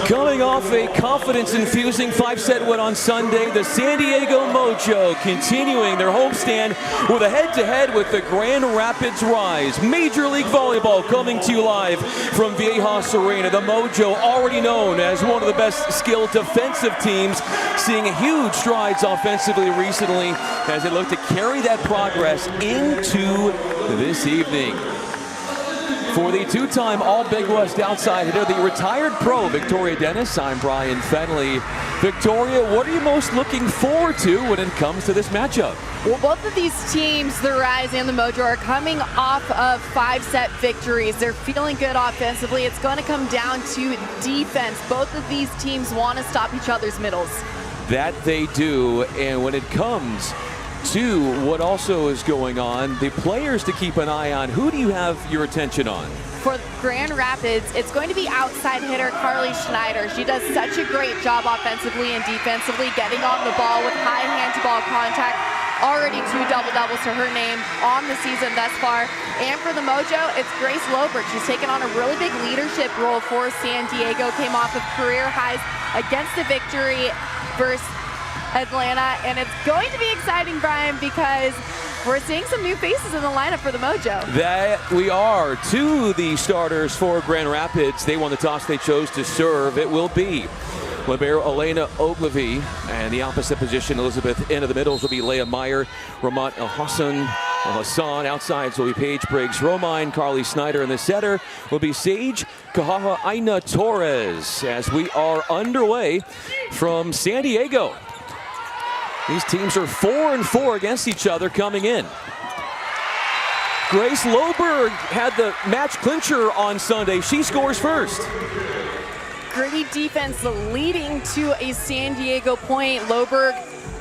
Coming off a confidence-infusing 5-set win on Sunday, the San Diego Mojo continuing their homestand with a head-to-head with the Grand Rapids Rise. Major League Volleyball coming to you live from Viejas Arena. The Mojo, already known as one of the best skilled defensive teams, seeing huge strides offensively recently as they look to carry that progress into this evening. For the two-time All-Big West outside hitter, the retired pro, Victoria Dennis, I'm Brian Fenley. Victoria, what are you most looking forward to when it comes to this matchup? Well, both of these teams, the Rise and the Mojo, are coming off of 5-set victories. They're feeling good offensively. It's going to come down to defense. Both of these teams want to stop each other's middles. That they do, and when it comes to what also is going on, the players to keep an eye on, who do you have your attention on? For Grand Rapids, it's going to be outside hitter Carly Schneider. She does such a great job offensively and defensively, getting on the ball with high hand-to-ball contact. Already 2 double-doubles to her name on the season thus far. And for the Mojo, it's Grace Loberg. She's taken on a really big leadership role for San Diego. Came off of career highs against the victory versus Atlanta, and it's going to be exciting, Brian, because we're seeing some new faces in the lineup for the Mojo. That we are. To the starters for Grand Rapids, they won the toss. They chose to serve. It will be libero Elena Ogilvy, and the opposite position, Elizabeth, into the middles will be Leah Meyer, Ramat Hassan. Outsides will be Paige Briggs Romine, Carly Snyder, and the setter will be Sage Kahaha Aina Torres, as we are underway from San Diego. These teams are 4-4 against each other coming in. Grace Loberg had the match clincher on Sunday. She scores first. Gritty defense leading to a San Diego point. Loberg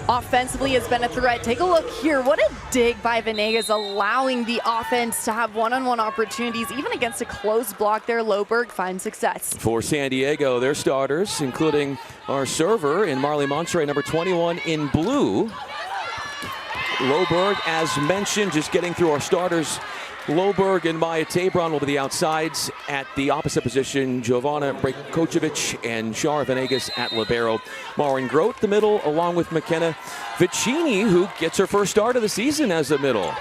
offensively has been a threat. Take a look here. What a dig by Venegas, allowing the offense to have one-on-one opportunities. Even against a closed block there, Loberg finds success. For San Diego, their starters, including our server in Marley Monterey, number 21 in blue. Loberg, as mentioned, just getting through our starters. Loberg and Maya Tabron will be the outsides. At the opposite position, Giovanna Brejkovic and Shara Venegas at libero. Maureen Grote, the middle, along with McKenna Vicini, who gets her first start of the season as a middle.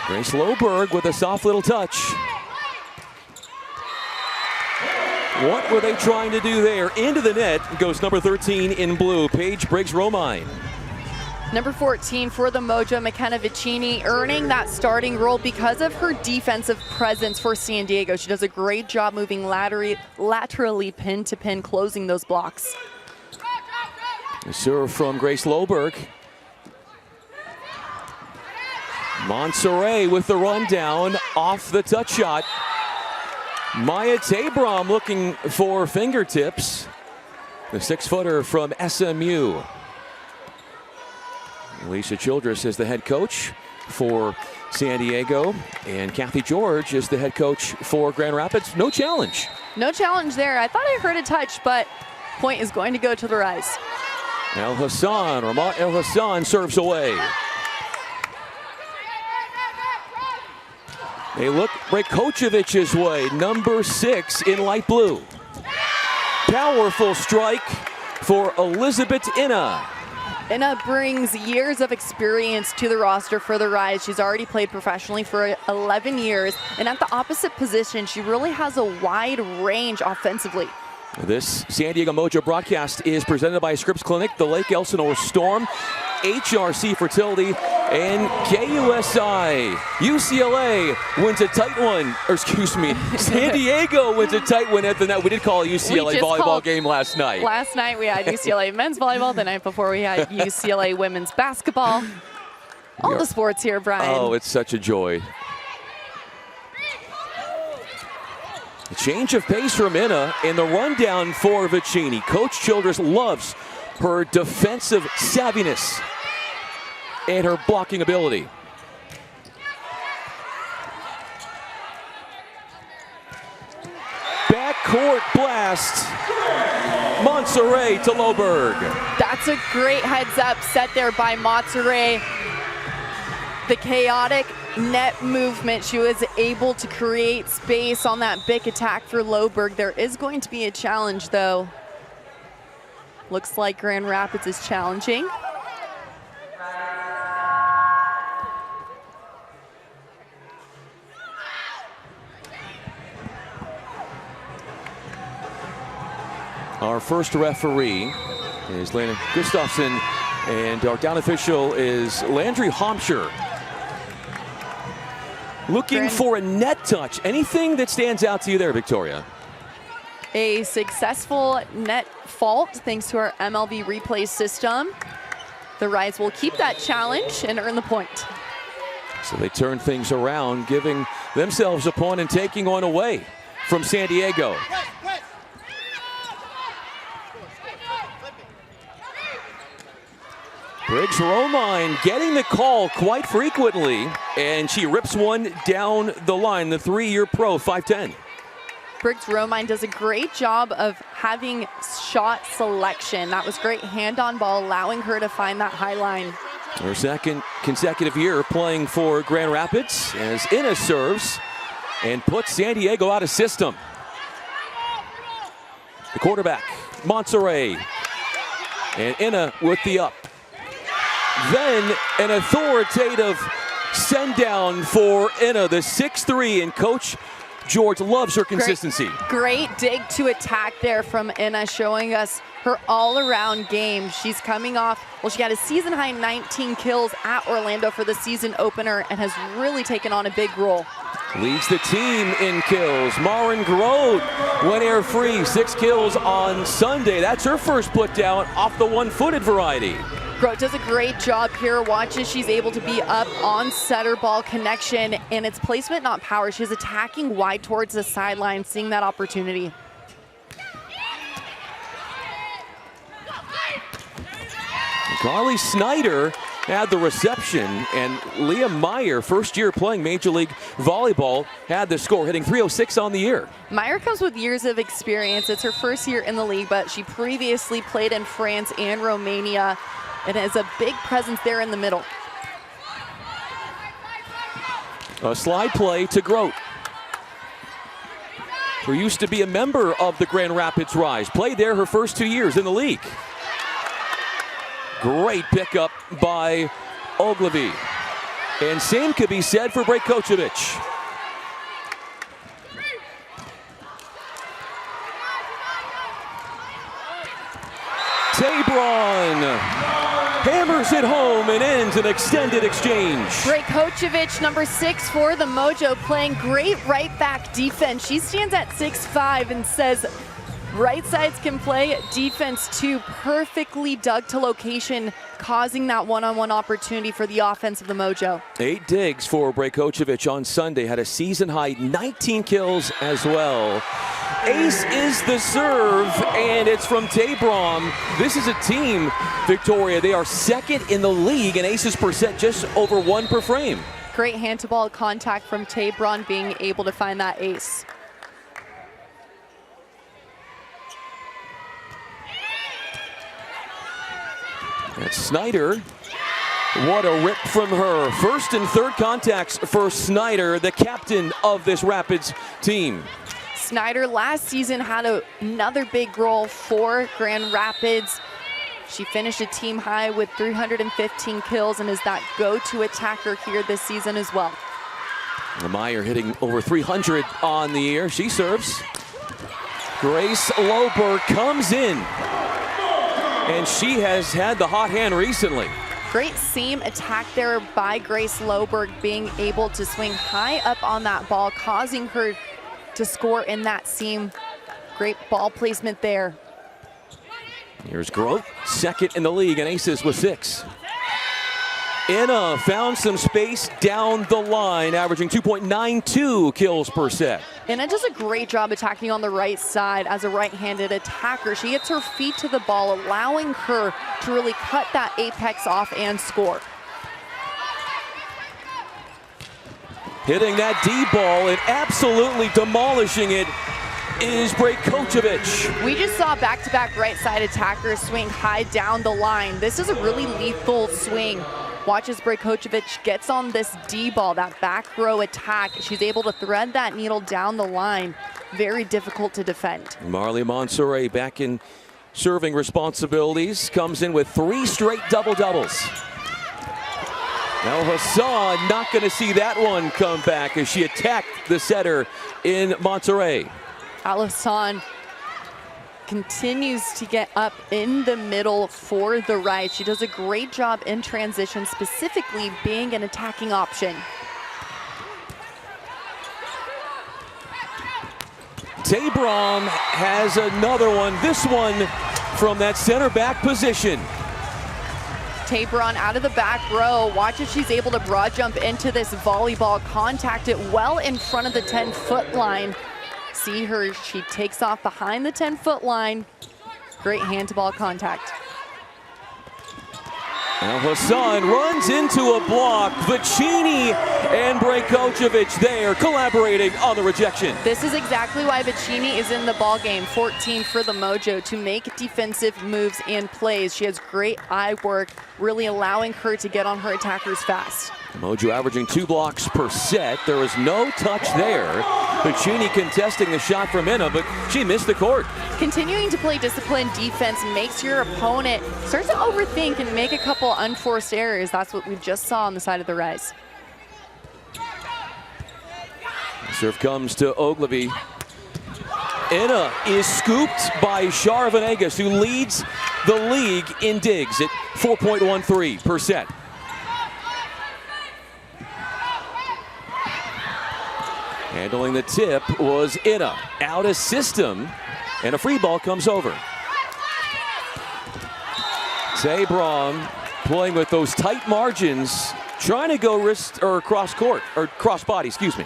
Grace Loberg with a soft little touch. What were they trying to do there? Into the net goes number 13 in blue, Paige Briggs Romine. Number 14 for the Mojo, McKenna Vicini, earning that starting role because of her defensive presence for San Diego. She does a great job moving laterally pin to pin, closing those blocks. A serve from Grace Loberg. Monterey with the rundown off the touch shot. Maya Tabram looking for fingertips. The 6-footer from SMU. Lisa Childress is the head coach for San Diego, and Kathy George is the head coach for Grand Rapids. No challenge. No challenge there. I thought I heard a touch, but point is going to go to the Rise. El Hassan, Ramat El Hassan serves away. They look Brejkovic's way, number 6 in light blue. Powerful strike for Elizabeth Inna. Inna brings years of experience to the roster for the Rise. She's already played professionally for 11 years, and at the opposite position, she really has a wide range offensively. This San Diego Mojo broadcast is presented by Scripps Clinic, the Lake Elsinore Storm, HRC Fertility, and KUSI. UCLA wins a tight one, or excuse me, San Diego wins a tight one at the net. We did call a UCLA volleyball game last night. Last night we had UCLA men's volleyball. The night before we had UCLA women's basketball. All the sports here, Brian. Oh, it's such a joy. A change of pace from Inna and the rundown for Vicini. Coach Childress loves her defensive savviness and her blocking ability. court blast. Monterey to Loberg. That's a great heads up set there by Monterey. The chaotic net movement, she was able to create space on that big attack for Loberg. There is going to be a challenge though. Looks like Grand Rapids is challenging. Our first referee is Lena Gustafson, and our down official is Landry Homscher. Looking for a net touch. Anything that stands out to you there, Victoria? A successful net fault thanks to our MLV replay system. The Rise will keep that challenge and earn the point. So they turn things around, giving themselves a point and taking one away from San Diego. Briggs Romine getting the call quite frequently, and she rips one down the line, the 3-year pro, 5'10". Briggs Romine does a great job of having shot selection. That was great hand-on ball, allowing her to find that high line. Her second consecutive year playing for Grand Rapids as Inna serves and puts San Diego out of system. The quarterback, Monterey, and Inna with the up. Then an authoritative send down for Inna, the 6'3", and Coach George loves her consistency. Great dig to attack there from Inna, showing us her all-around game. She's coming off, well, she got a season-high 19 kills at Orlando for the season opener and has really taken on a big role. Leads the team in kills. Maren Grote went air free, 6 kills on Sunday. That's her first put down off the one-footed variety. Grote does a great job here. Watch as she's able to be up on setter ball connection, and it's placement, not power. She's attacking wide towards the sideline, seeing that opportunity. Carly Snyder had the reception, and Leah Meyer, first year playing Major League Volleyball, had the score, hitting 306 on the year. Meyer comes with years of experience. It's her first year in the league, but she previously played in France and Romania and has a big presence there in the middle. A slide play to Grote, who used to be a member of the Grand Rapids Rise, played there her first 2 years in the league. Great pickup by Ogilvy. And same could be said for Brajkovic. Tabron hammers it home and ends an extended exchange. Brajkovic, number 6 for the Mojo, playing great right back defense. She stands at 6'5" and says, right sides can play, defense too. Perfectly dug to location, causing that one-on-one opportunity for the offense of the Mojo. 8 digs for Brajkovic on Sunday. Had a season-high 19 kills as well. Ace is the serve, and it's from Tabron. This is a team, Victoria. They are second in the league in aces per set, just over 1 per frame. Great hand-to-ball contact from Tabron, being able to find that ace. That's Snyder. What a rip from her. First and third contacts for Snyder, the captain of this Rapids team. Snyder last season had another big role for Grand Rapids. She finished a team high with 315 kills and is that go-to attacker here this season as well. Meyer hitting over 300 on the year. She serves. Grace Loberg comes in, and she has had the hot hand recently. Great seam attack there by Grace Loberg, being able to swing high up on that ball, causing her to score in that seam. Great ball placement there. Here's Grote, second in the league in aces with 6. Inna found some space down the line, averaging 2.92 kills per set. Inna does a great job attacking on the right side as a right-handed attacker. She gets her feet to the ball, allowing her to really cut that apex off and score. Hitting that D ball and absolutely demolishing it is Brajkovic. We just saw back-to-back right side attackers swing high down the line. This is a really lethal swing. Watch as Brajkovic gets on this D ball, that back row attack. She's able to thread that needle down the line. Very difficult to defend. Marley Monserrat back in serving responsibilities, comes in with 3 straight double-doubles. Now Hassan not going to see that one come back as she attacked the setter in Monterrey. Al-Hassan continues to get up in the middle for the right. She does a great job in transition, specifically being an attacking option. Tabram has another one, this one from that center back position. Tabron out of the back row. Watch if she's able to broad jump into this volleyball, contact it well in front of the 10-foot line. See her, she takes off behind the 10-foot line. Great hand-to-ball contact. Now Hassan runs into a block. Vicini and Brajkovic there collaborating on the rejection. This is exactly why Vicini is in the ball game. 14 for the Mojo to make defensive moves and plays. She has great eye work, really allowing her to get on her attackers fast. Mojo averaging 2 blocks per set. There was no touch there. Vicini contesting the shot from Inna, but she missed the court. Continuing to play disciplined defense makes your opponent start to overthink and make a couple unforced errors. That's what we just saw on the side of the rise. Serve comes to Ogilvy. Inna is scooped by Shara Venegas, who leads the league in digs at 4.13 per set. Handling the tip was Inna. Out of system, and a free ball comes over. Tabram playing with those tight margins, trying to go wrist or cross court, or cross body, excuse me.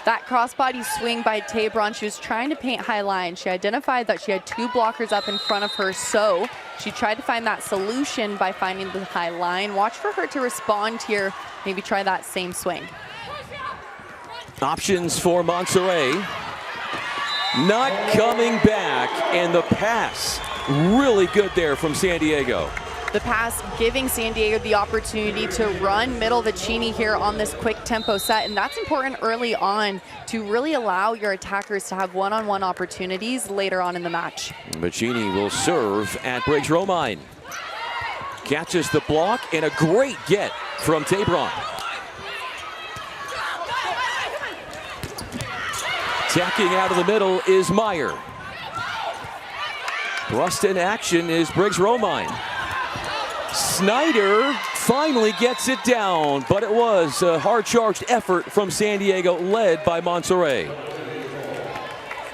That crossbody swing by Tabron, she was trying to paint high line. She identified that she had 2 blockers up in front of her, so she tried to find that solution by finding the high line. Watch for her to respond here, maybe try that same swing. Options for Monserrat. Not coming back, and the pass really good there from San Diego. The pass giving San Diego the opportunity to run middle Vicini here on this quick tempo set, and that's important early on to really allow your attackers to have one-on-one opportunities later on in the match. Vicini will serve at Briggs Romine. Catches the block, and a great get from Tabron. Attacking out of the middle is Meyer. Thrust in action is Briggs Romine. Snyder finally gets it down, but it was a hard-charged effort from San Diego, led by Monserrat.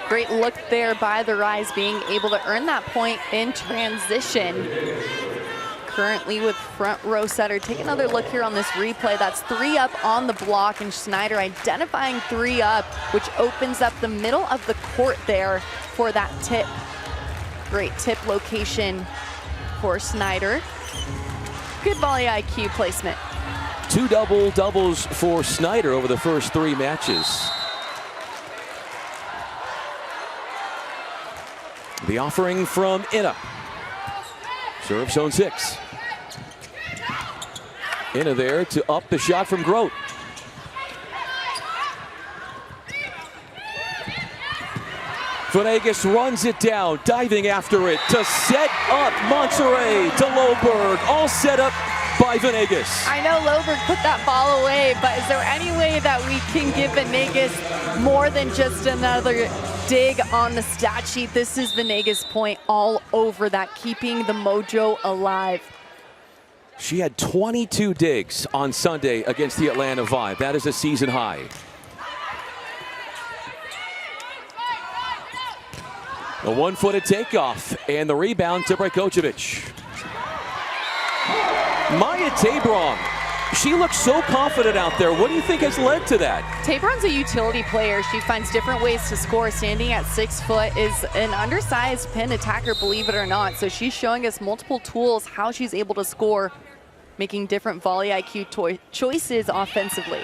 Great look there by the Rise, being able to earn that point in transition. Currently with front row setter. Take another look here on this replay. That's 3 up on the block, and Schneider identifying 3 up, which opens up the middle of the court there for that tip. Great tip location for Schneider. Good volley IQ placement. 2 double-doubles for Schneider over the first 3 matches. The offering from Inna. Serve zone 6. Inna there to up the shot from Grote. Venegas runs it down, diving after it to set up Monserrat to Loberg. All set up by Venegas. I know Loberg put that ball away, but is there any way that we can give Venegas more than just another dig on the stat sheet? This is Venegas' point all over that, keeping the Mojo alive. She had 22 digs on Sunday against the Atlanta Vibe. That is a season high. A 1-footed takeoff, and the rebound to Brajkovic. Maya Tabram, she looks so confident out there. What do you think has led to that? Tabron's a utility player. She finds different ways to score. Standing at 6 foot, is an undersized pin attacker, believe it or not. So she's showing us multiple tools, how she's able to score, making different volley IQ choices offensively.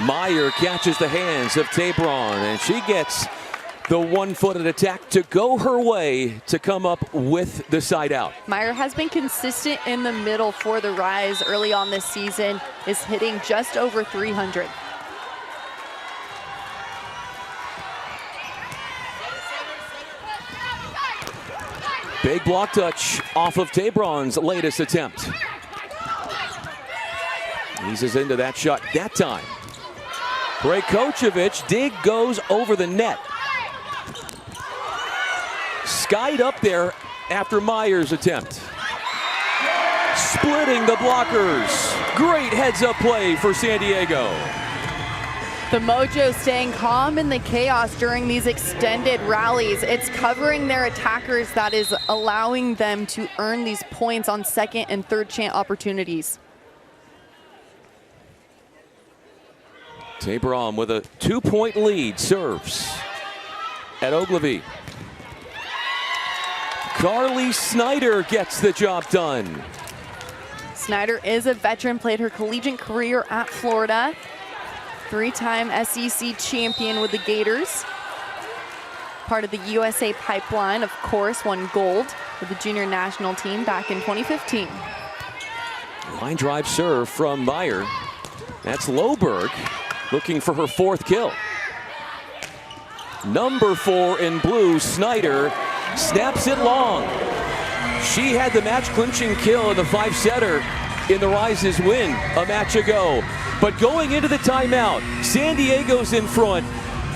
Meyer catches the hands of Tabron, and she gets the one-footed attack to go her way to come up with the side out. Meyer has been consistent in the middle for the Rise early on this season, is hitting just over 300. Big block touch off of Tabron's latest attempt. Eases into that shot that time. Brajkovic, dig goes over the net. Skied up there after Meyer's attempt. Splitting the blockers. Great heads-up play for San Diego. The Mojo staying calm in the chaos during these extended rallies. It's covering their attackers that is allowing them to earn these points on second and third chance opportunities. Tabron with a 2-point lead serves at Ogilvy. Carly Snyder gets the job done. Snyder is a veteran, played her collegiate career at Florida. 3-time SEC champion with the Gators. Part of the USA pipeline, of course, won gold with the junior national team back in 2015. Line drive serve from Meyer. That's Loberg looking for her 4th kill. Number 4 in blue, Snyder, snaps it long. She had the match-clinching kill in the 5-setter in the Rise's win a match ago. But going into the timeout, San Diego's in front,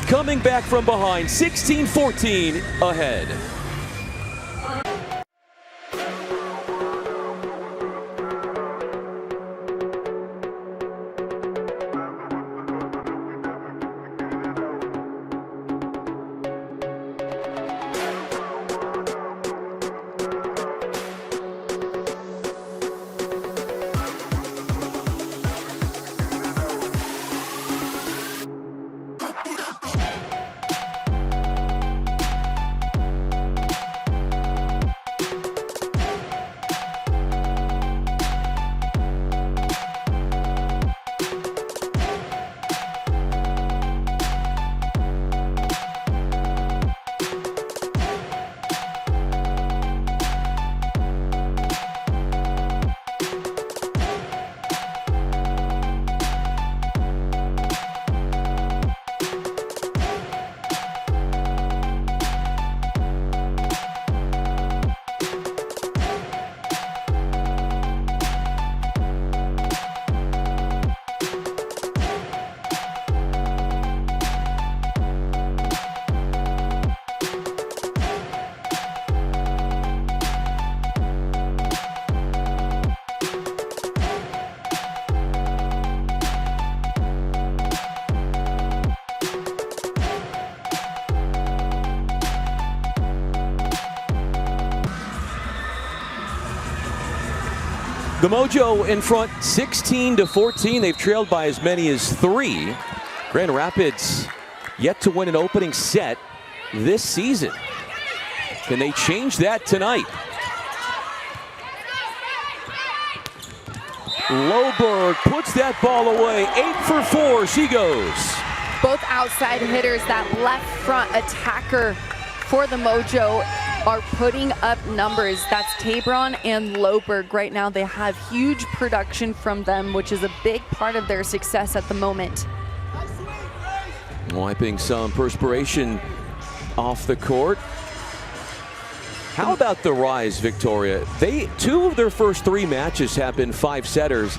coming back from behind, 16-14 ahead. The Mojo in front 16-14. They've trailed by as many as 3. Grand Rapids yet to win an opening set this season. Can they change that tonight? Loberg puts that ball away. 8 for 4 she goes. Both outside hitters, that left front attacker for the Mojo, are putting up numbers. That's Tabron and Loberg. Right now they have huge production from them, which is a big part of their success at the moment. Wiping some perspiration off the court. How about the Rise, Victoria? 2 of their first 3 matches have been 5-setters,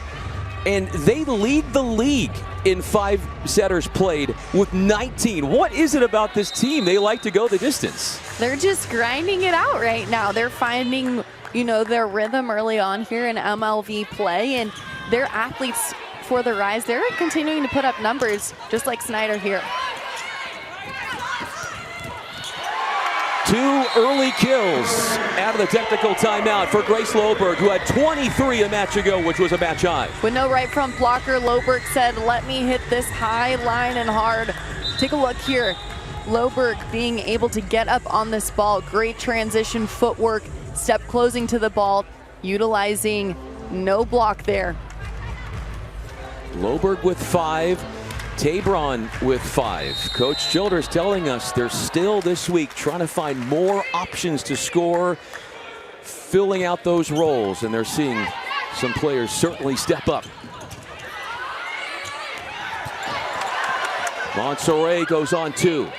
and they lead the league in 5-setters played with 19. What is it about this team? They like to go the distance. They're just grinding it out right now. They're finding, their rhythm early on here in MLV play, and their athletes for the Rise, they're continuing to put up numbers just like Snyder here. 2 early kills out of the technical timeout for Grace Loberg, who had 23 a match ago, which was a match high. With no right front blocker, Loberg said, let me hit this high line and hard. Take a look here. Loberg being able to get up on this ball. Great transition footwork, step closing to the ball, utilizing no block there. Loberg with 5. Tabron with 5. Coach Childers telling us they're still this week trying to find more options to score, filling out those roles, and they're seeing some players certainly step up. Monserrat goes on 2.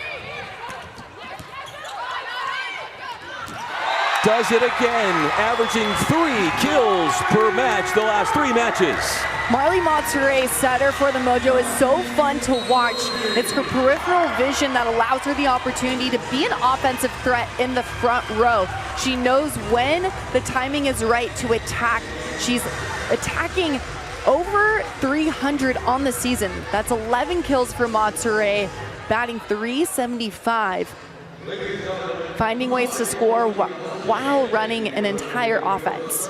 Does it again, averaging 3 kills per match the last 3 matches. Marley Monserrat's setter for the Mojo is so fun to watch. It's her peripheral vision that allows her the opportunity to be an offensive threat in the front row. She knows when the timing is right to attack. She's attacking over 300 on the season. That's 11 kills for Monserrat, batting .375. Finding ways to score while running an entire offense.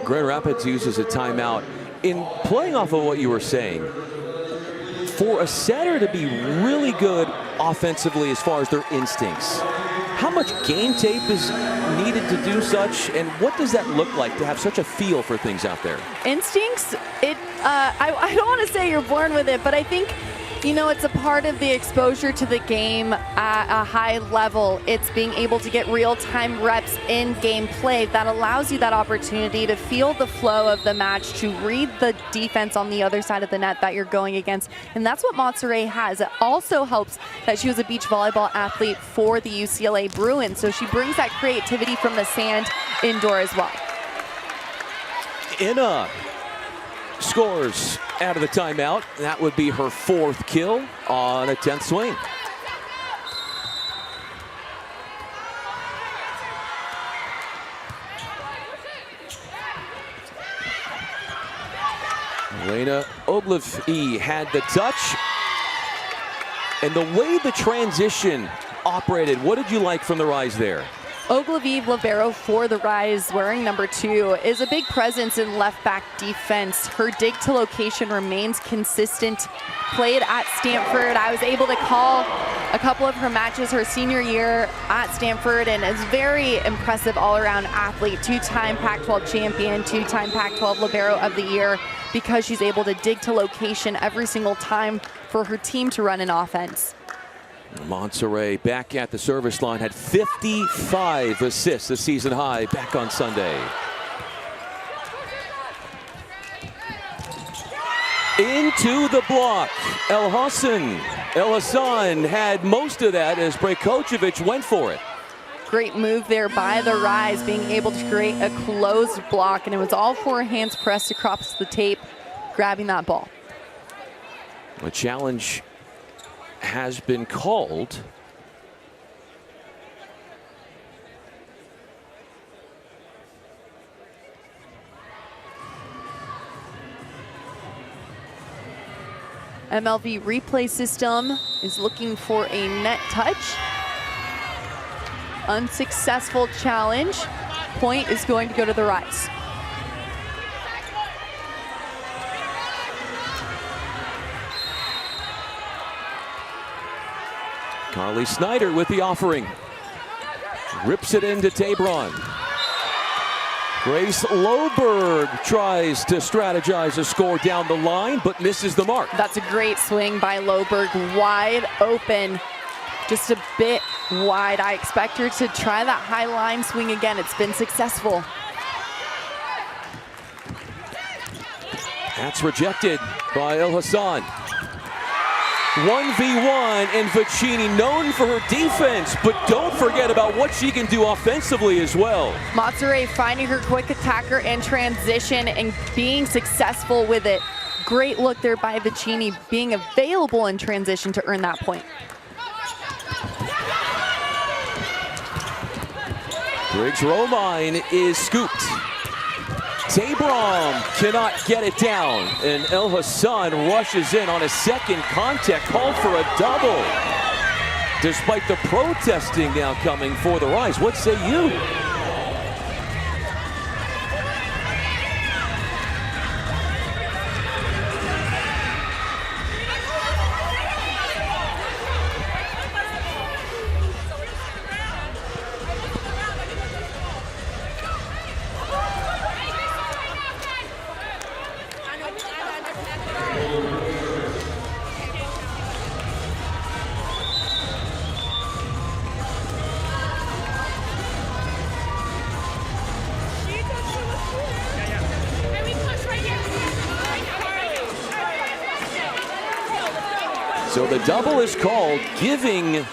Grand Rapids uses a timeout. In playing off of what you were saying, for a setter to be really good offensively as far as their instincts, how much game tape is needed to do such, and what does that look like to have such a feel for things out there? Instincts, I don't want to say you're born with it, but I think, you know, it's a part of the exposure to the game at a high level. It's being able to get real-time reps in game play that allows you that opportunity to feel the flow of the match, to read the defense on the other side of the net that you're going against. And that's what Monserrat has. It also helps that she was a beach volleyball athlete for the UCLA Bruins, so she brings that creativity from the sand indoor as well. Inna scores out of the timeout. That would be her 4th kill on a 10th swing. Elena Ogilvie had the touch. And the way the transition operated, what did you like from the Rise there? Ogilvie libero for the Rise, wearing number 2, is a big presence in left back defense. Her dig to location remains consistent. Played at Stanford. I was able to call a couple of her matches her senior year at Stanford, and is very impressive all-around athlete. 2-time Pac-12 champion, 2-time Pac-12 libero of the year, because she's able to dig to location every single time for her team to run an offense. Monserrat back at the service line, had 55 assists, a season high, back on Sunday. Into the block, El Hassan had most of that as Brajkovic went for it. Great move there by the Rise, being able to create a closed block, and it was all 4 hands pressed across the tape, grabbing that ball. A challenge has been called. MLV replay system is looking for a net touch. Unsuccessful challenge. Point is going to go to the Rise. Carly Snyder with the offering. Rips it into Tabron. Grace Loberg tries to strategize a score down the line, but misses the mark. That's a great swing by Loberg, wide open, just a bit wide. I expect her to try that high line swing again. It's been successful. That's rejected by El Hassan. 1v1, and Vicini known for her defense, but don't forget about what she can do offensively as well. Monserrat finding her quick attacker and transition and being successful with it. Great look there by Vicini, being available in transition to earn that point. Briggs Romine is scooped. Tabron cannot get it down, and El Hassan rushes in on a second contact, called for a double. Despite the protesting now coming for the Rise, what say you? So the double is called, giving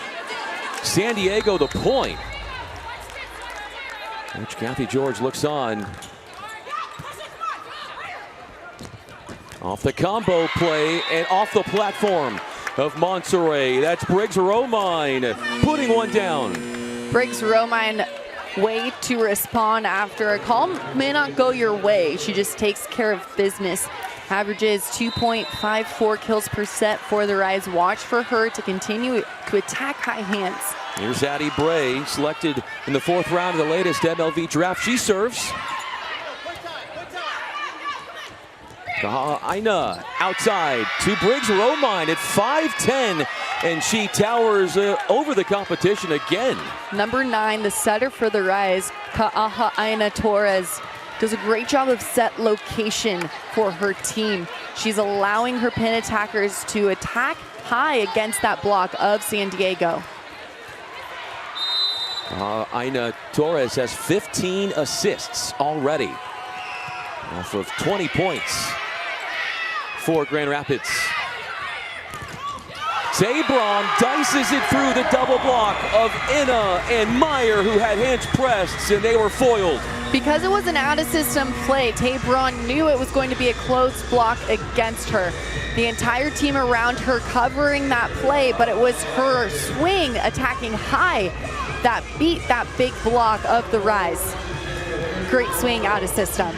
San Diego the point. Coach Kathy George looks on. Off the combo play and off the platform of Monterrey. That's Briggs Romine putting one down. Briggs Romine, way to respond after a call may not go your way. She just takes care of business. Averages 2.54 kills per set for the Rise. Watch for her to continue to attack high hands. Here's Addie Bray, selected in the 4th round of the latest MLV draft. She serves. Aina outside to Briggs Romine at 5'10", and she towers over the competition again. Number 9, the setter for the Rise, Aina Torres, does a great job of set location for her team. She's allowing her pin attackers to attack high against that block of San Diego. Aina Torres has 15 assists already off of 20 points for Grand Rapids. Sabron dices it through the double block of Inna and Meyer, who had hands pressed, and they were foiled. Because it was an out-of-system play, Tabron knew it was going to be a close block against her. The entire team around her covering that play, but it was her swing attacking high that beat that big block of the Rise. Great swing out of system.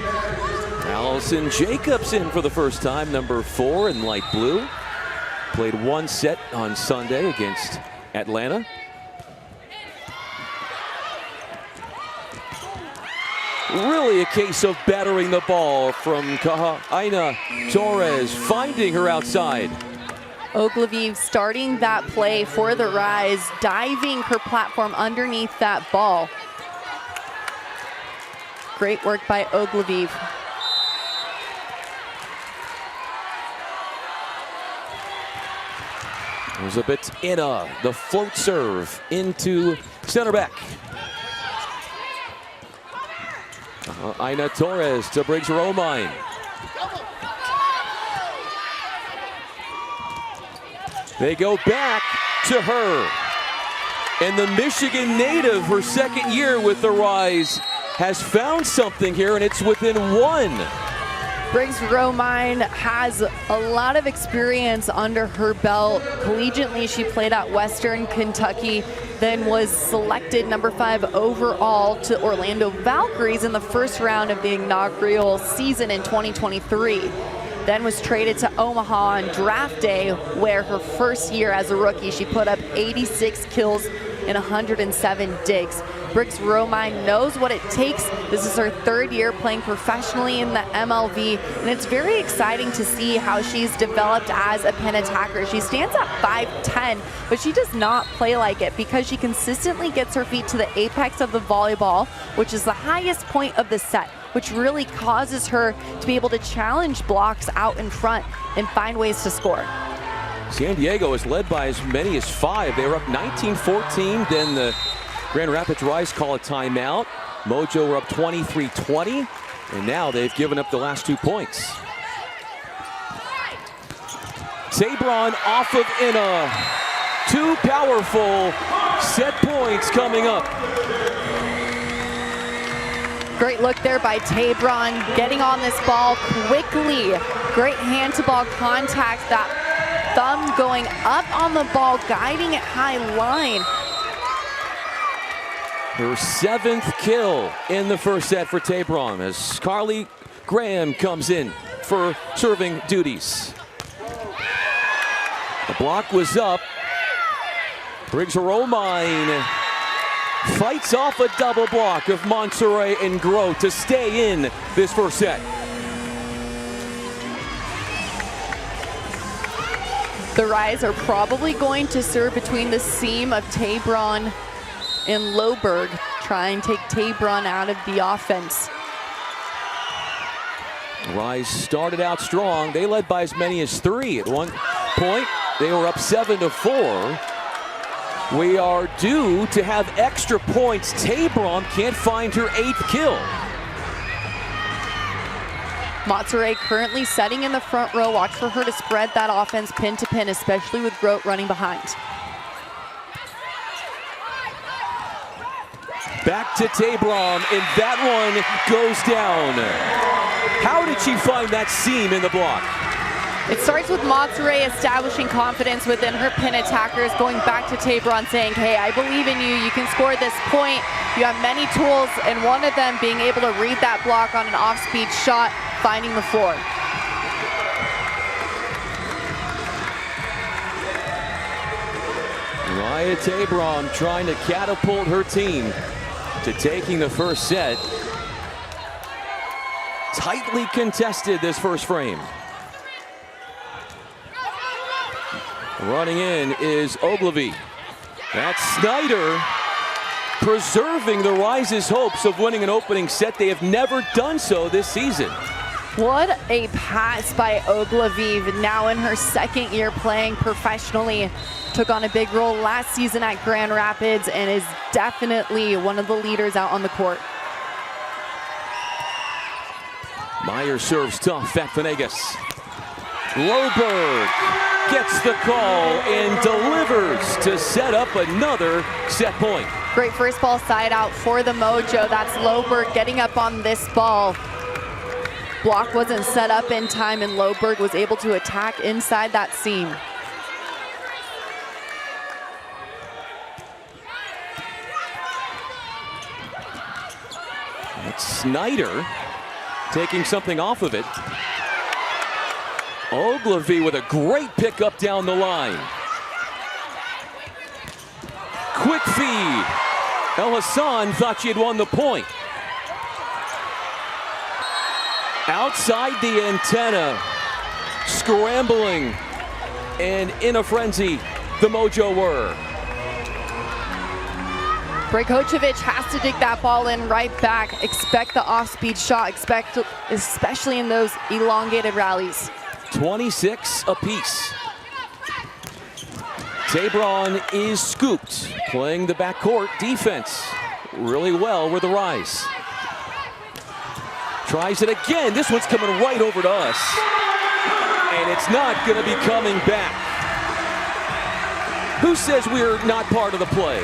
Allison Jacobs in for the first time, number 4 in light blue. Played 1 set on Sunday against Atlanta. Really a case of battering the ball from Aina Torres, finding her outside. Ogilvie starting that play for the Rise, diving her platform underneath that ball. Great work by Ogilvie. Elizabeth Inna, the float serve into center back. Aina Torres to Briggs Romine. They go back to her. And the Michigan native, her 2nd year with the Rise, has found something here, and it's within 1. Briggs Romine has a lot of experience under her belt. Collegiately, she played at Western Kentucky, then was selected number 5 overall to Orlando Valkyries in the 1st round of the inaugural season in 2023. Then was traded to Omaha on draft day, where her 1st year as a rookie, she put up 86 kills in 107 digs. Briggs Romine knows what it takes. This is her 3rd year playing professionally in the MLV, and it's very exciting to see how she's developed as a pin attacker. She stands at 5'10", but she does not play like it because she consistently gets her feet to the apex of the volleyball, which is the highest point of the set, which really causes her to be able to challenge blocks out in front and find ways to score. San Diego is led by as many as 5. They were up 19-14, then the Grand Rapids Rise call a timeout. Mojo were up 23-20, and now they've given up the last 2 points. Sabron off of Inna. 2 powerful set points coming up. Great look there by Tabron, getting on this ball quickly. Great hand-to-ball contact, that thumb going up on the ball, guiding it high line. Her 7th kill in the 1st set for Tabron as Carly Graham comes in for serving duties. The block was up. Briggs Romine fights off a double block of Monterrey and Grote to stay in this 1st set. The Rise are probably going to serve between the seam of Tabron and Loberg, try and take Tabron out of the offense. Rise started out strong. They led by as many as 3 at one point. They were up 7-4. We are due to have extra points. Tabron can't find her 8th kill. Monterey currently setting in the front row. Watch for her to spread that offense pin to pin, especially with Grote running behind. Back to Tabram, and that one goes down. How did she find that seam in the block? It starts with Monterey establishing confidence within her pin attackers, going back to Tabram saying, hey, I believe in you, you can score this point. You have many tools, and one of them being able to read that block on an off-speed shot, finding the floor. Raya Tabram trying to catapult her team to taking the first set. Tightly contested this first frame. Running in is Ogilvy. That's Snyder preserving the Rise's hopes of winning an opening set. They have never done so this season. What a pass by Ogilvy, now in her second year playing professionally. Took on a big role last season at Grand Rapids and is definitely one of the leaders out on the court. Meyer serves tough at Venegas. Loberg gets the call and delivers to set up another set point. Great first ball side out for the Mojo. That's Loberg getting up on this ball. Block wasn't set up in time, and Loberg was able to attack inside that seam. It's Snyder taking something off of it. Ogilvy with a great pickup down the line. Quick feed. El Hassan thought she had won the point. Outside the antenna, scrambling, and in a frenzy, the Mojo were. Brajkovic has to dig that ball in right back. Expect the off-speed shot, especially in those elongated rallies. 26 apiece. Tabram is scooped, playing the backcourt defense really well with the Rise. Tries it again. This one's coming right over to us. And it's not going to be coming back. Who says we're not part of the play?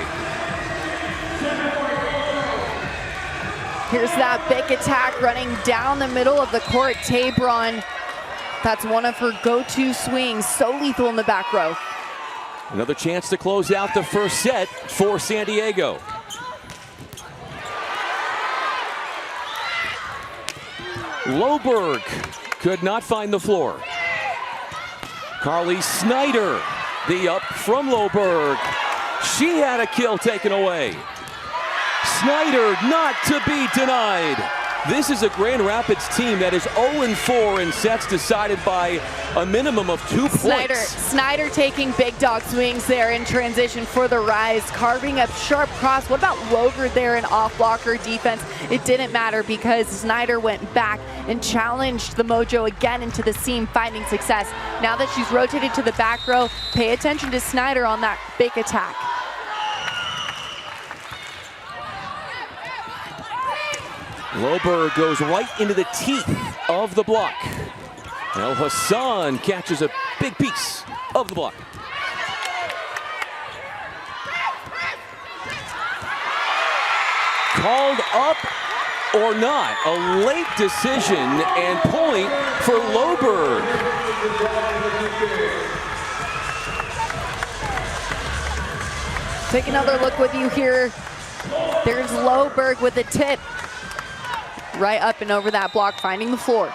Here's that big attack running down the middle of the court. Tabram, that's one of her go-to swings. So lethal in the back row. Another chance to close out the first set for San Diego. Loberg could not find the floor. Carly Snyder, the up from Loberg. She had a kill taken away. Snyder not to be denied. This is a Grand Rapids team that is 0-4 in sets decided by a minimum of 2 points. Snyder taking big dog swings there in transition for the Rise, carving up sharp cross. What about Loger there in off-blocker defense? It didn't matter because Snyder went back and challenged the Mojo again into the seam, finding success. Now that she's rotated to the back row, pay attention to Snyder on that big attack. Loberg goes right into the teeth of the block. El Hassan catches a big piece of the block. Called up or not? A late decision and point for Loberg. Take another look with you here. There's Loberg with the tip. Right up and over that block, finding the floor.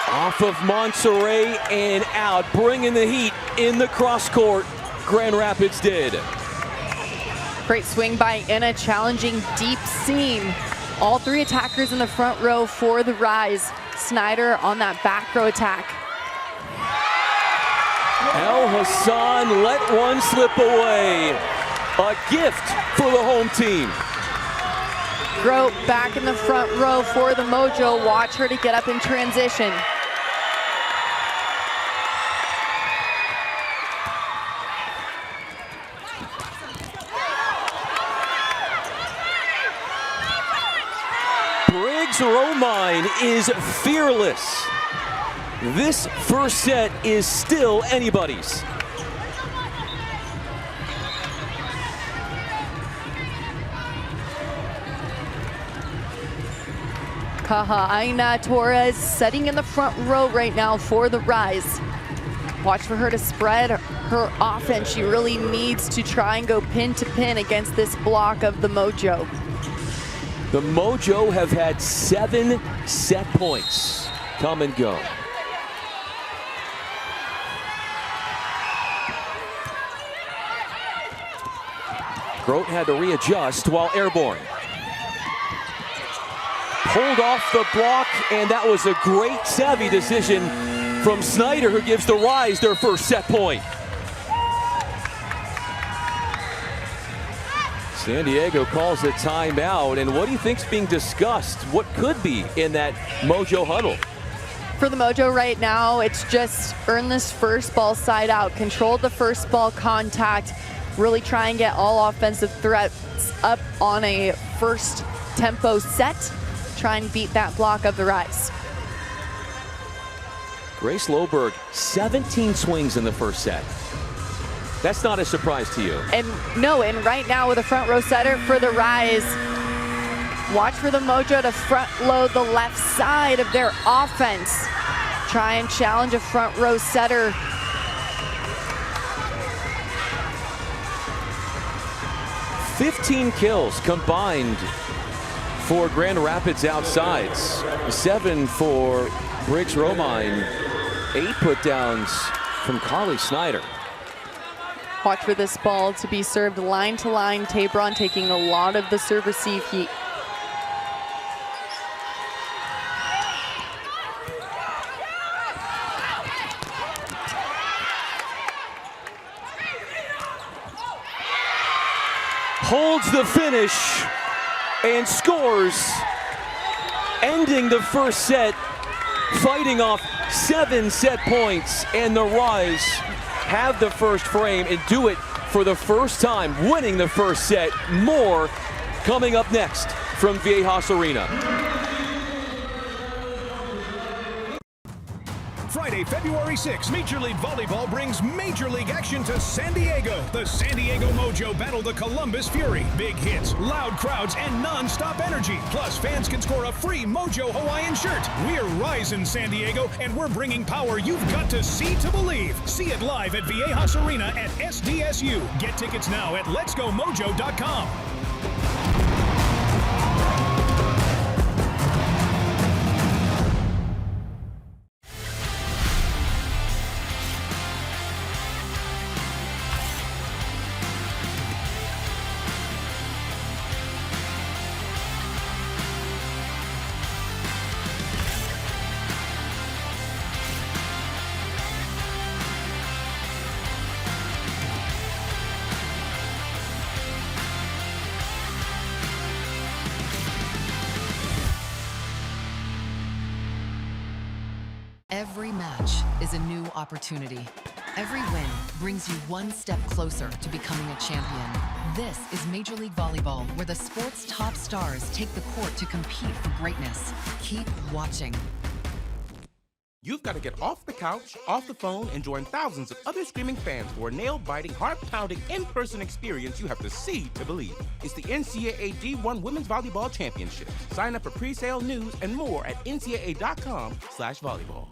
Off of Monterey and out, bringing the heat in the cross court. Grand Rapids did. Great swing by Inna, challenging deep seam. All three attackers in the front row for the Rise. Snyder on that back row attack. El Hassan let one slip away. A gift for the home team. Grote back in the front row for the Mojo. Watch her to get up in transition. Briggs Romine is fearless. This first set is still anybody's. Kahaina Torres setting in the front row right now for the Rise. Watch for her to spread her offense. She really needs to try and go pin to pin against this block of the Mojo. The Mojo have had 7 set points come and go. Grote had to readjust while airborne. Pulled off the block, and that was a great savvy decision from Snyder, who gives the Rise their first set point. San Diego calls a timeout, and what do you think's being discussed? What could be in that Mojo huddle? For the Mojo right now, it's just earn this first ball side out, control the first ball contact, really try and get all offensive threats up on a first tempo set. Try and beat that block of the Rise. Grace Loberg, 17 swings in the first set. That's not a surprise to you. And no, and right now with a front row setter for the Rise, watch for the Mojo to front load the left side of their offense. Try and challenge a front row setter. "15 kills combined for Grand Rapids outsides. 7 for Briggs Romine. 8 put downs from Carly Snyder. Watch for this ball to be served line to line. Tabron taking a lot of the serve receive heat. Holds the finish and scores, ending the first set, fighting off 7 set points, and the Rise have the first frame and do it for the first time, winning the first set. More coming up next from Viejas Arena. Friday, February 6th, Major League Volleyball brings Major League action to San Diego. The San Diego Mojo battle the Columbus Fury. Big hits, loud crowds, and non-stop energy. Plus, fans can score a free Mojo Hawaiian shirt. We're rising San Diego, and we're bringing power you've got to see to believe. See it live at Viejas Arena at SDSU. Get tickets now at letsgomojo.com. Every match is a new opportunity. Every win brings you one step closer to becoming a champion. This is Major League Volleyball, where the sport's top stars take the court to compete for greatness. Keep watching. You've got to get off the couch, off the phone, and join thousands of other screaming fans for a nail-biting, heart-pounding, in-person experience you have to see to believe. It's the NCAA D1 Women's Volleyball Championship. Sign up for pre-sale news and more at ncaa.com/volleyball.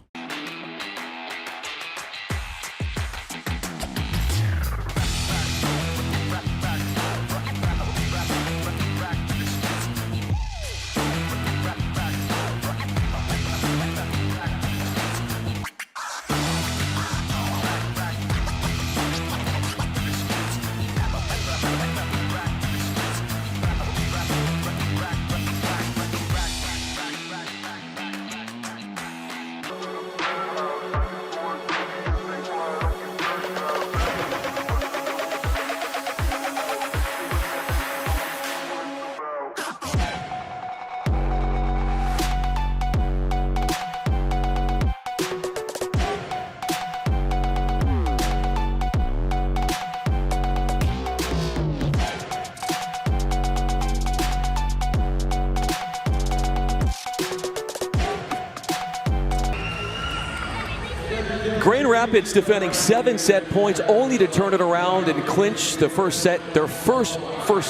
Grand Rapids defending 7 set points, only to turn it around and clinch the first set, their first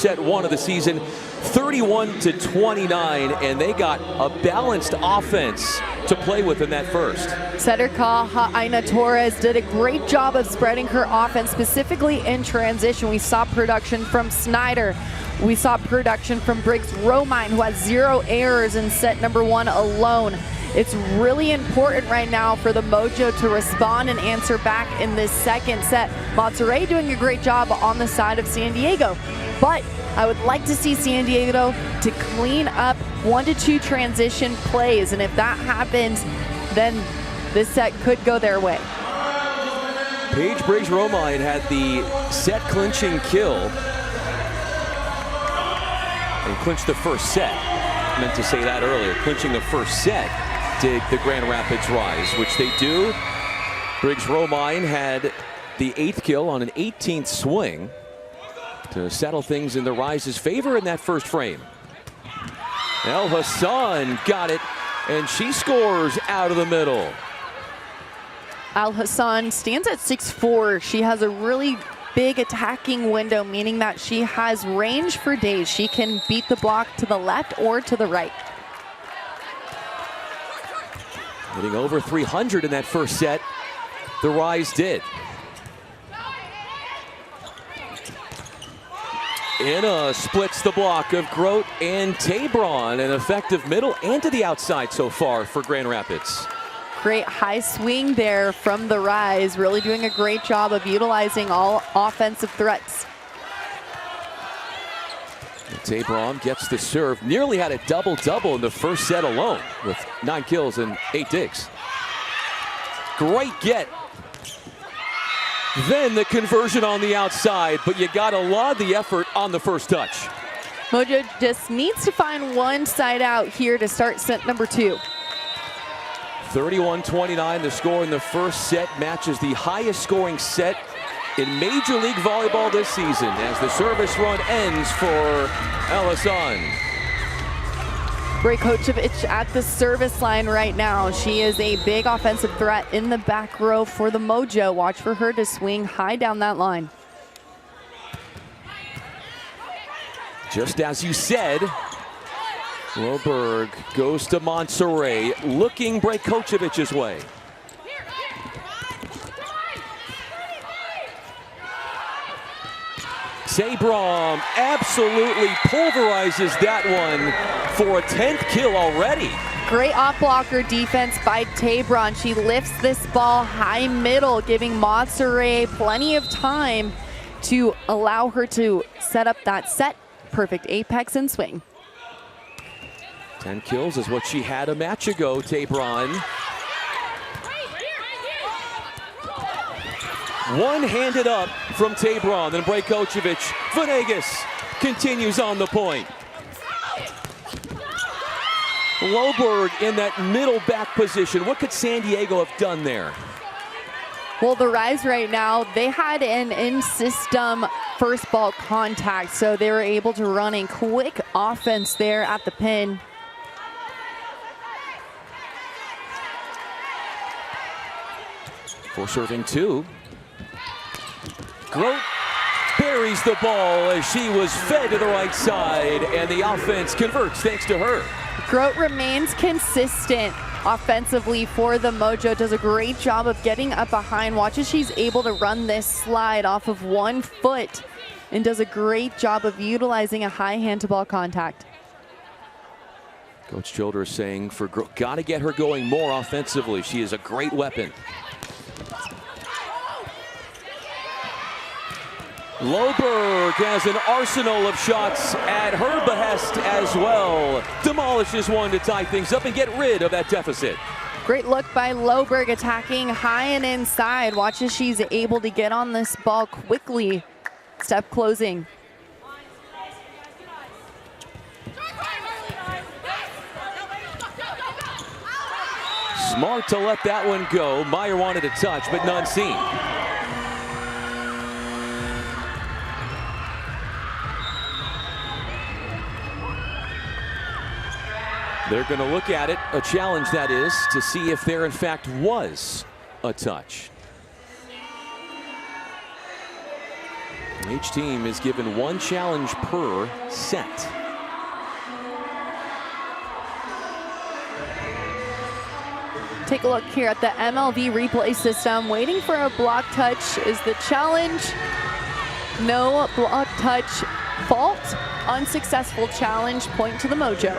set one of the season, 31-29, and they got a balanced offense to play with in that first. Setter Ka Aina Torres did a great job of spreading her offense, specifically in transition. We saw production from Snyder. We saw production from Briggs Romine, who has 0 errors in set number 1 alone. It's really important right now for the Mojo to respond and answer back in this second set. Monterrey doing a great job on the side of San Diego, but I would like to see San Diego to clean up 1 to 2 transition plays, and if that happens, then this set could go their way. Paige Briggs Romine had the set clinching kill and clinched the first set. I meant to say that earlier. Clinching the first set did the Grand Rapids Rise, which they do. Briggs Romine had the 8th kill on an 18th swing to settle things in the Rise's favor in that first frame. El Hassan got it, and she scores out of the middle. Al Hassan stands at 6'4". She has a really big attacking window, meaning that she has range for days. She can beat the block to the left or to the right. Hitting over 300 in that first set, the Rise did. Inna splits the block of Grote and Tabron, an effective middle and to the outside so far for Grand Rapids. Great high swing there from the Rise, really doing a great job of utilizing all offensive threats. Tabron gets the serve, nearly had a double-double in the first set alone with 9 kills and 8 digs. Great get. Then the conversion on the outside, but you gotta laud the effort on the first touch. Mojo just needs to find one side out here to start set number 2. 31-29, the score in the first set matches the highest scoring set in Major League Volleyball this season as the service run ends for El Hassan. Brajkovic at the service line right now. She is a big offensive threat in the back row for the Mojo. Watch for her to swing high down that line. Just as you said, Loberg goes to Monterrey, looking Brajkovic's way. Sabrom absolutely pulverizes that one for a 10th kill already. Great off-blocker defense by Tabron. She lifts this ball high middle, giving Monterrey plenty of time to allow her to set up that set. Perfect apex and swing. 10 kills is what she had a match ago, Tabron. One-handed up from Tabron, then Brajkovic. Venegas continues on the point. Loberg in that middle back position. What could San Diego have done there? Well, the Rise right now, they had an in-system first ball contact, so they were able to run a quick offense there at the pin. For serving 2. Grote buries the ball as she was fed to the right side, and the offense converts thanks to her. Grote remains consistent offensively for the Mojo, does a great job of getting up behind. Watch as she's able to run this slide off of 1 foot and does a great job of utilizing a high hand-to-ball contact. Coach Childers saying for Grote, gotta get her going more offensively. She is a great weapon. Loberg has an arsenal of shots at her behest as well. Demolishes one to tie things up and get rid of that deficit. Great look by Loberg, attacking high and inside. Watch as she's able to get on this ball quickly. Step closing. Smart to let that one go. Meyer wanted a touch, but none seen. They're going to look at it, a challenge that is, to see if there in fact was a touch. Each team is given 1 challenge per set. Take a look here at the MLV replay system. Waiting for a block touch is the challenge. No block touch, fault, unsuccessful challenge, point to the Mojo.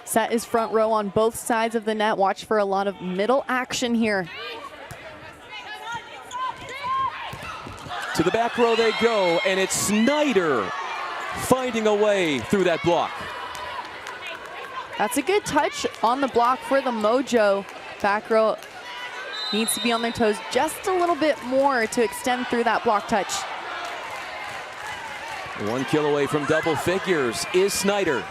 Set is front row on both sides of the net. Watch for a lot of middle action here. To the back row they go, and it's Snyder finding a way through that block. That's a good touch on the block for the Mojo. Back row needs to be on their toes just a little bit more to extend through that block touch. 1 kill away from double figures is Snyder.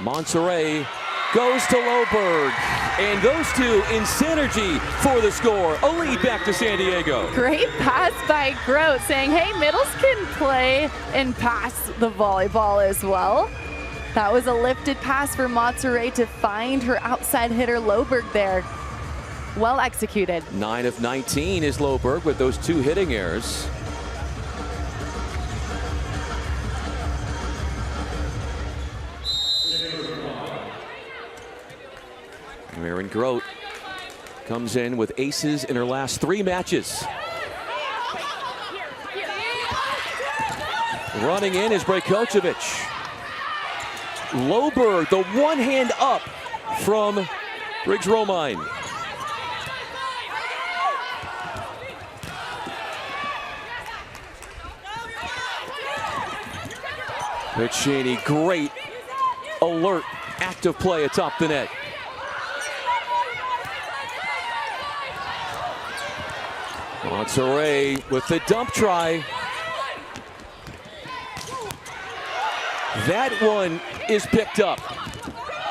Monterey goes to Loberg, and those two in synergy for the score. A lead back to San Diego. Great pass by Grote, saying, hey, middles can play and pass the volleyball as well. That was a lifted pass for Monterey to find her outside hitter Loberg there. Well executed. 9 of 19 is Loberg with those 2 hitting errors. Maren Grote comes in with aces in her last 3 matches. Running in is Brajkovic. Loberg, the 1 hand up from Briggs Romine. Piccini, great, alert, active play atop the net. Monterey with the dump try. That one is picked up,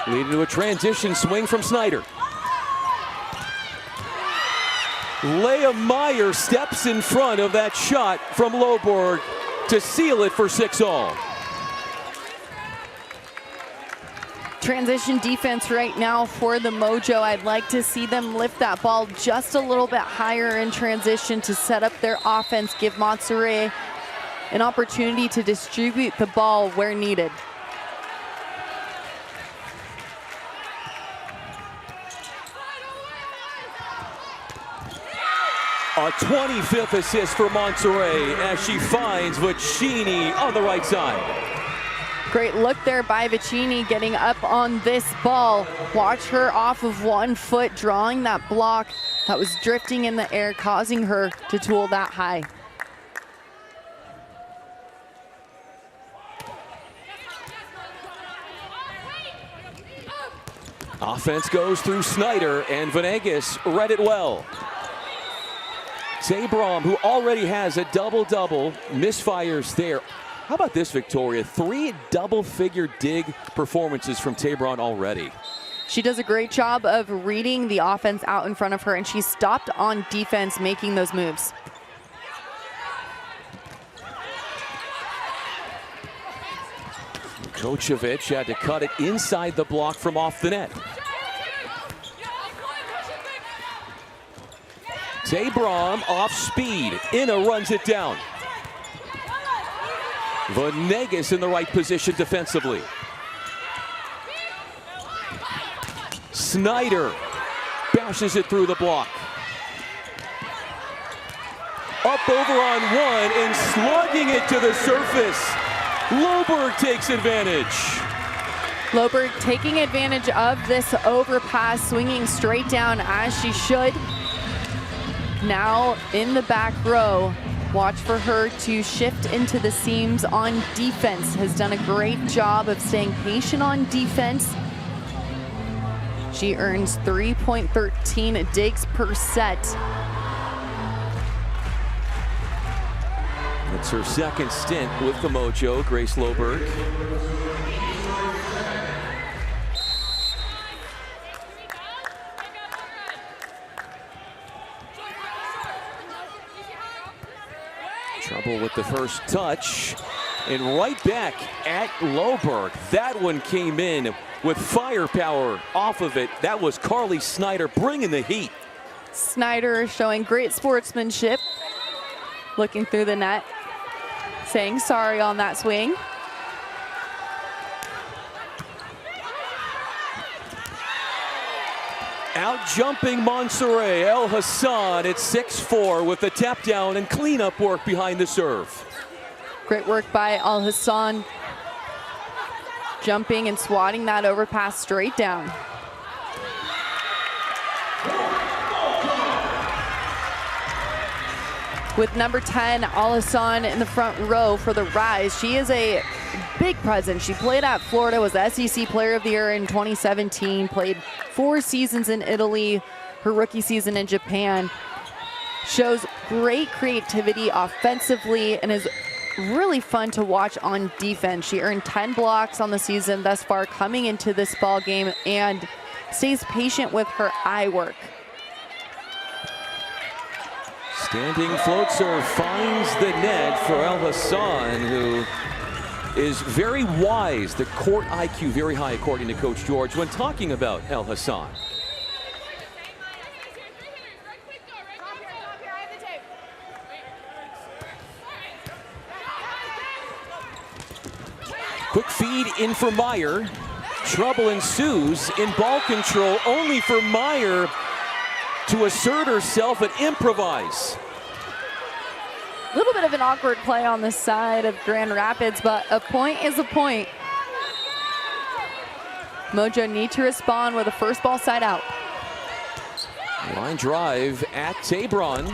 leading to a transition swing from Snyder. Leah Meyer steps in front of that shot from Loberg to seal it for 6-all. Transition defense right now for the Mojo. I'd like to see them lift that ball just a little bit higher in transition to set up their offense, give Monterey an opportunity to distribute the ball where needed. A 25th assist for Monterey as she finds Piccini on the right side. Great look there by Piccini getting up on this ball. Watch her off of 1 foot, drawing that block that was drifting in the air, causing her to tool that high. Offense goes through Snyder, and Venegas read it well. Tabram, who already has a double-double, misfires there. How about this, Victoria? 3 double-figure dig performances from Tabram already. She does a great job of reading the offense out in front of her, and she stopped on defense making those moves. Kocevic had to cut it inside the block from off the net. Tabram off speed. Inna runs it down. Venegas in the right position defensively. Snyder bashes it through the block. Up over on 1 and slugging it to the surface. Loberg takes advantage. Loberg taking advantage of this overpass, swinging straight down as she should. Now in the back row, watch for her to shift into the seams on defense. Has done a great job of staying patient on defense. She earns 3.13 digs per set. It's her second stint with the Mojo, Grace Loberg. Trouble with the first touch. And right back at Loberg. That one came in with firepower off of it. That was Carly Snyder bringing the heat. Snyder showing great sportsmanship. Looking through the net. Saying sorry on that swing. Out jumping Monserrat. El Hassan at 6-4 with the tap down and cleanup work behind the serve. Great work by Al Hassan. Jumping and swatting that overpass straight down. With number 10, Al Hassan in the front row for the Rise. She is a big presence. She played at Florida, was the SEC Player of the Year in 2017, played 4 seasons in Italy, her rookie season in Japan. Shows great creativity offensively and is really fun to watch on defense. She earned 10 blocks on the season thus far coming into this ball game and stays patient with her eye work. Standing float serve finds the net for El Hassan, who is very wise. The court IQ very high according to Coach George when talking about El Hassan. Quick feed in for Meyer. Trouble ensues in ball control, only for Meyer to assert herself and improvise. A little bit of an awkward play on the side of Grand Rapids, but a point is a point. Mojo need to respond with a first ball side out. Line drive at Tabron.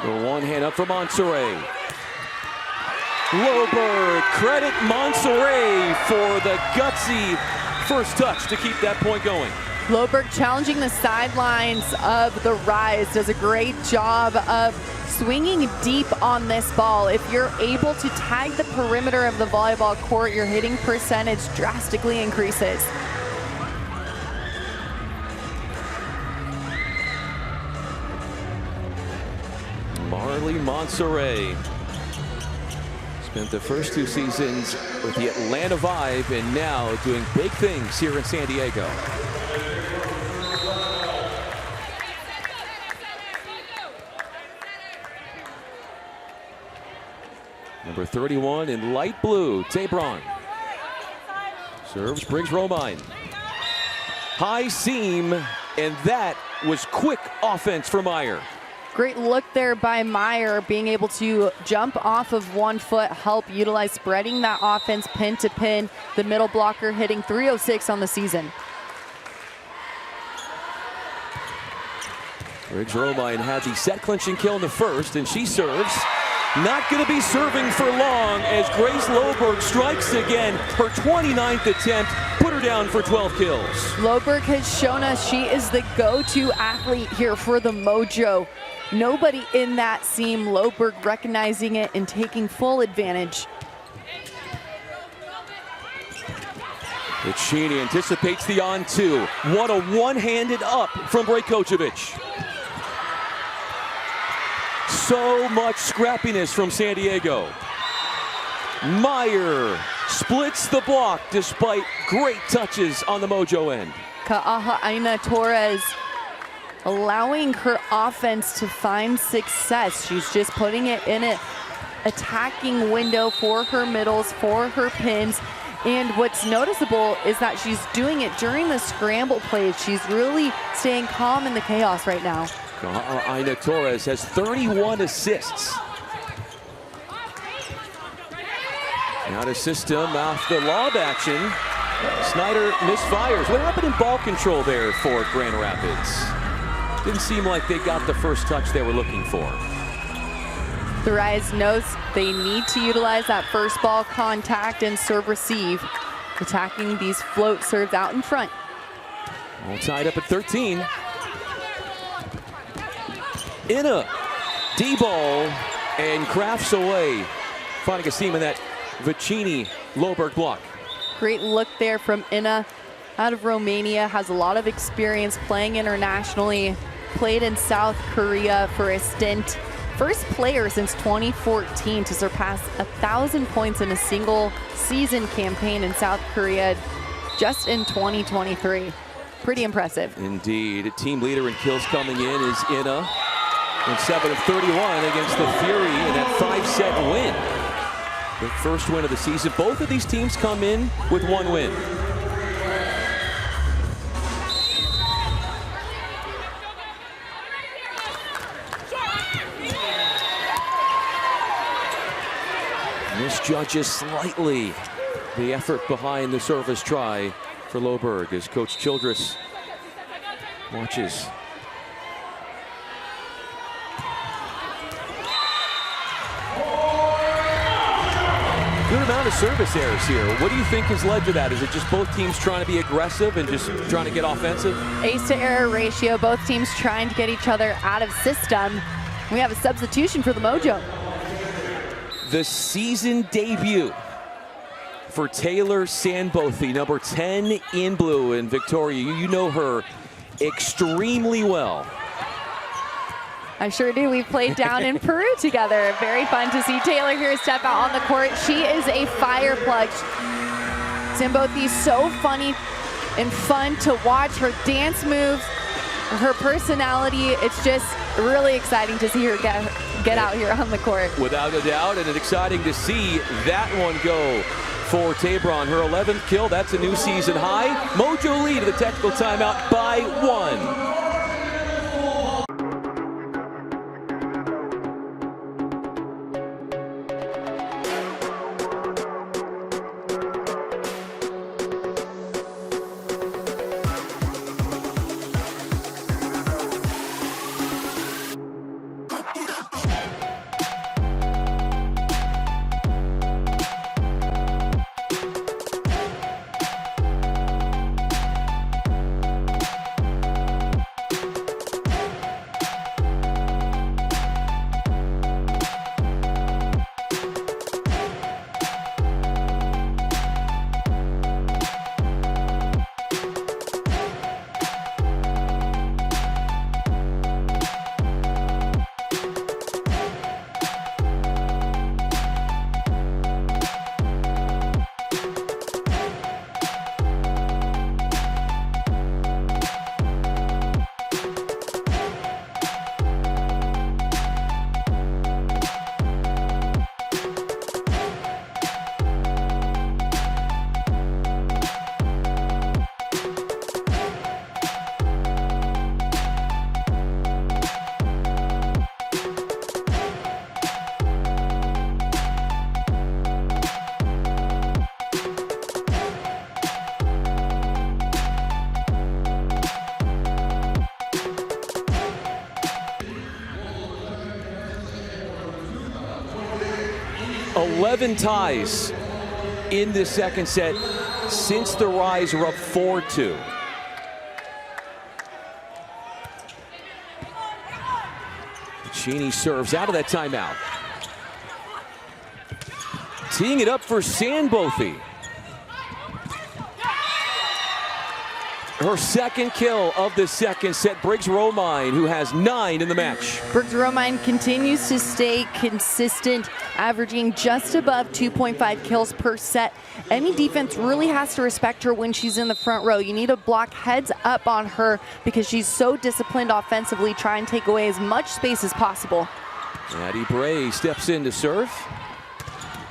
The one hand up for Monserrat. Loberg, credit Monserrat for the gutsy first touch to keep that point going. Loberg challenging the sidelines of the Rise, does a great job of swinging deep on this ball. If you're able to tag the perimeter of the volleyball court, your hitting percentage drastically increases. Marley Monserrat spent the first 2 seasons with the Atlanta Vibe and now doing big things here in San Diego. Number 31 in light blue, Tabron. Serves Briggs Romine. High seam, and that was quick offense for Meyer. Great look there by Meyer, being able to jump off of 1 foot, help utilize spreading that offense pin to pin. The middle blocker hitting .306 on the season. Briggs Romine had the set clinching kill in the first, and she serves. Not going to be serving for long as Grace Loberg strikes again. Her 29th attempt put her down for 12 kills. Loberg has shown us she is the go-to athlete here for the Mojo. Nobody in that seam. Loberg recognizing it and taking full advantage. Vicini anticipates the on-2. What a one-handed up from Brajkovic. So much scrappiness from San Diego. Meyer splits the block despite great touches on the Mojo end. Ka'aha'aina Torres allowing her offense to find success. She's just putting it in an attacking window for her middles, for her pins. And what's noticeable is that she's doing it during the scramble plays. She's really staying calm in the chaos right now. Ka'aha'aina Torres has 31 assists. Out of system off the lob action. Snyder misfires. What happened in ball control there for Grand Rapids? Didn't seem like they got the first touch they were looking for. The Rise knows they need to utilize that first ball contact and serve receive, attacking these float serves out in front. All tied up at 13. Inna, D-ball, and crafts away. Finding a seam in that Vicini Loberg block. Great look there from Inna, out of Romania, has a lot of experience playing internationally. played in South Korea for a stint. First player since 2014 to surpass 1,000 points in a single season campaign in South Korea just in 2023. Pretty impressive. Indeed. Team leader in kills coming in is Ina. In 7 of 31 against the Fury in that 5-set win. The first win of the season. Both of these teams come in with 1 win. Misjudges slightly the effort behind the service try for Loberg as Coach Childress watches. Good amount of service errors here. What do you think has led to that? Is it just both teams trying to be aggressive and just trying to get offensive? Ace to error ratio, both teams trying to get each other out of system. We have a substitution for the Mojo. The season debut for Taylor Sandbothy, number 10 in blue. And Victoria, you know her extremely well. I sure do. We played down in Peru together. Very fun to see Taylor here step out on the court. She is a fire plug. Sandbothy is so funny and fun to watch. Her dance moves, her personality, it's just really exciting to see her get out here on the court. Without a doubt, and it's exciting to see that one go for Tabron. Her 11th kill, that's a new season high. Mojo lead the technical timeout by 1. 11 ties in this second set since the Rise are up 4-2. Cheney serves out of that timeout. Teeing it up for Sandbothy. Her second kill of the second set. Briggs Romine, who has 9 in the match. Briggs Romine continues to stay consistent, averaging just above 2.5 kills per set. Any defense really has to respect her when she's in the front row. You need to block heads up on her because she's so disciplined offensively, try and take away as much space as possible. Addie Bray steps in to serve.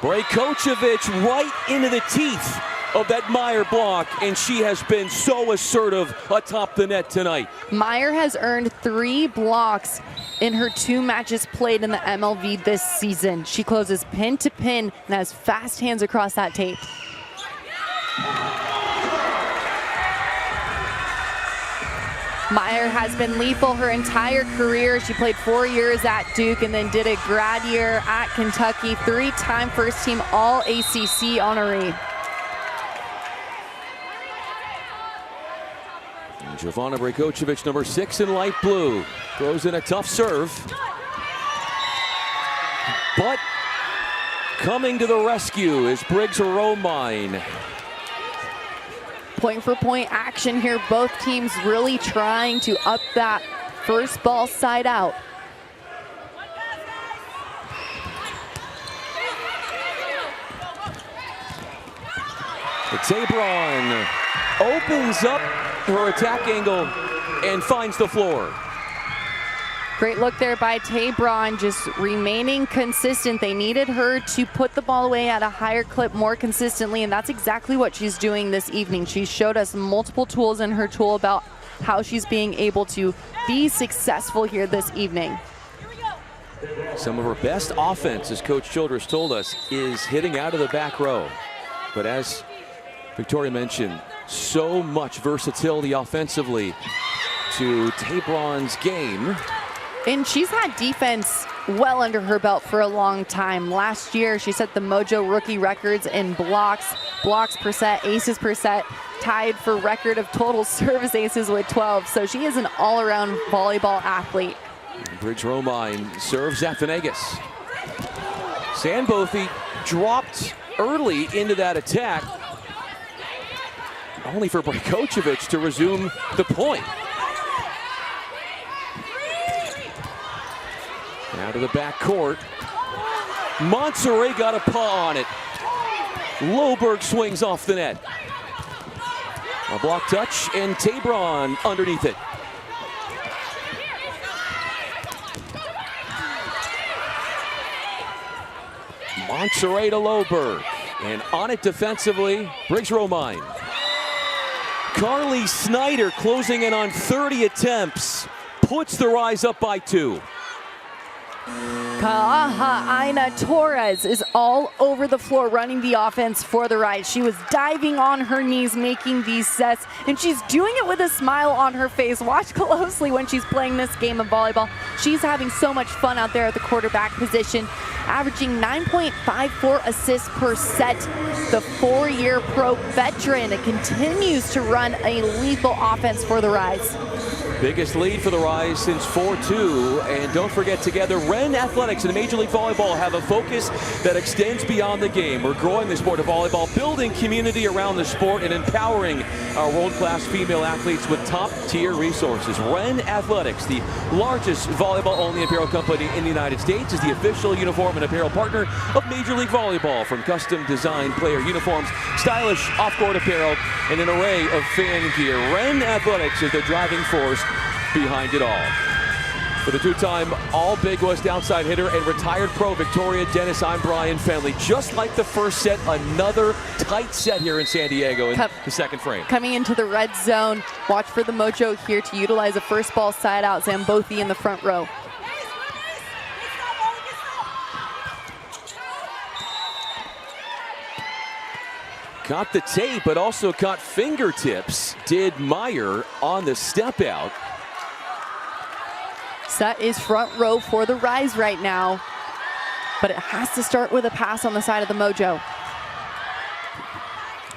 Brajkovic right into the teeth of that Meyer block, and she has been so assertive atop the net tonight. Meyer has earned 3 blocks in her 2 matches played in the MLV this season. She closes pin to pin and has fast hands across that tape. Meyer has been lethal her entire career. She played 4 years at Duke and then did a grad year at Kentucky. 3-time first team All-ACC honoree. Jovana Brajkovic, number 6 in light blue, throws in a tough serve. But coming to the rescue is Briggs Romine. Point for point action here. Both teams really trying to up that first ball side out. Tabron opens up her attack angle and finds the floor. Great look there by Tabron, just remaining consistent. They needed her to put the ball away at a higher clip more consistently, and that's exactly what she's doing this evening. She showed us multiple tools in her tool about how she's being able to be successful here this evening. Some of her best offense, as Coach Childress told us, is hitting out of the back row. But as Victoria mentioned, so much versatility offensively to Tabron's game. And she's had defense well under her belt for a long time. Last year, she set the Mojo rookie records in blocks per set, aces per set, tied for record of total service aces with 12. So she is an all-around volleyball athlete. Briggs Romine serves Athanegas. Sandbothy dropped early into that attack, only for Brajkovic to resume the point. Out of the back court. Monserrat got a paw on it. Loberg swings off the net. A block touch, and Tabron underneath it. Monserrat to Loberg. And on it defensively, Briggs Romine. Carly Snyder closing in on 30 attempts. Puts the Rise up by 2. Aina Torres is all over the floor running the offense for the Rise. She was diving on her knees making these sets, and she's doing it with a smile on her face. Watch closely when she's playing this game of volleyball. She's having so much fun out there at the quarterback position, averaging 9.54 assists per set. The 4-year pro veteran continues to run a lethal offense for the Rise. Biggest lead for the Rise since 4-2. And don't forget, together, Wren Athletics and Major League Volleyball have a focus that extends beyond the game. We're growing the sport of volleyball, building community around the sport, and empowering our world-class female athletes with top-tier resources. Wren Athletics, the largest volleyball-only apparel company in the United States, is the official uniform and apparel partner of Major League Volleyball. From custom-designed player uniforms, stylish off-court apparel, and an array of fan gear, Wren Athletics is the driving force behind it all. For the two-time All-Big West outside hitter and retired pro Victoria Dennis, I'm Brian Fenley. Just like the first set, another tight set here in San Diego in the second frame. Coming into the red zone, watch for the Mojo here to utilize a first ball side out. Sandbothy in the front row. Caught the tape, but also caught fingertips, did Meyer on the step out. Set is front row for the Rise right now, but it has to start with a pass on the side of the Mojo.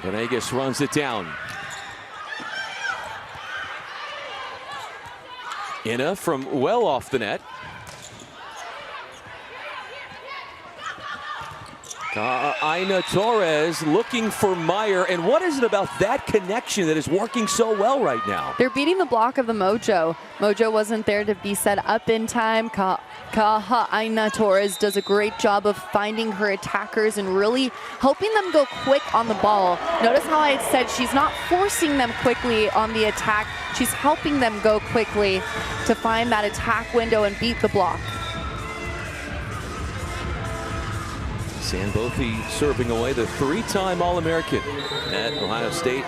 Venegas runs it down. Inna from well off the net. Aina Torres looking for Meyer, and what is it about that connection that is working so well right now? They're beating the block of the Mojo. Mojo wasn't there to be set up in time. Aina Torres does a great job of finding her attackers and really helping them go quick on the ball. Notice how I said she's not forcing them quickly on the attack. She's helping them go quickly to find that attack window and beat the block. Sandbothy serving away, the 3-time All-American at Ohio State.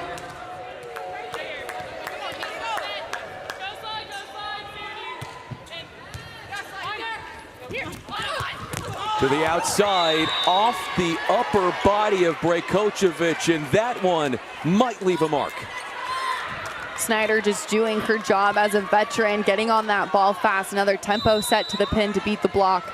To the outside, off the upper body of Brajkovic, and that one might leave a mark. Snyder just doing her job as a veteran, getting on that ball fast. Another tempo set to the pin to beat the block.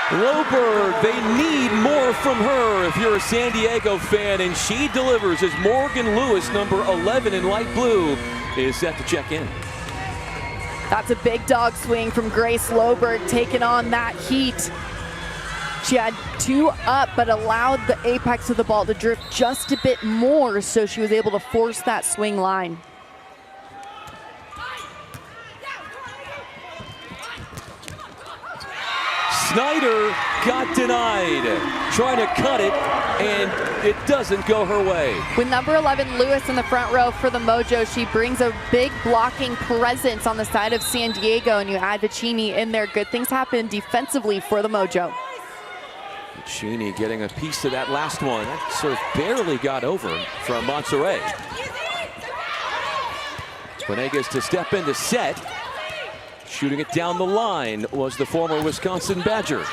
Loberg, they need more from her if you're a San Diego fan, and she delivers as Morgan Lewis, number 11 in light blue, is set to check in. That's a big dog swing from Grace Loberg, taking on that heat. She had 2 up, but allowed the apex of the ball to drift just a bit more, so she was able to force that swing line. Snyder got denied, trying to cut it, and it doesn't go her way. With number 11 Lewis in the front row for the Mojo, she brings a big blocking presence on the side of San Diego, and you add Vicini in there. Good things happen defensively for the Mojo. Vicini getting a piece of that last one. That serve barely got over from Monterrey. Venegas to step in to set. Shooting it down the line was the former Wisconsin Badger.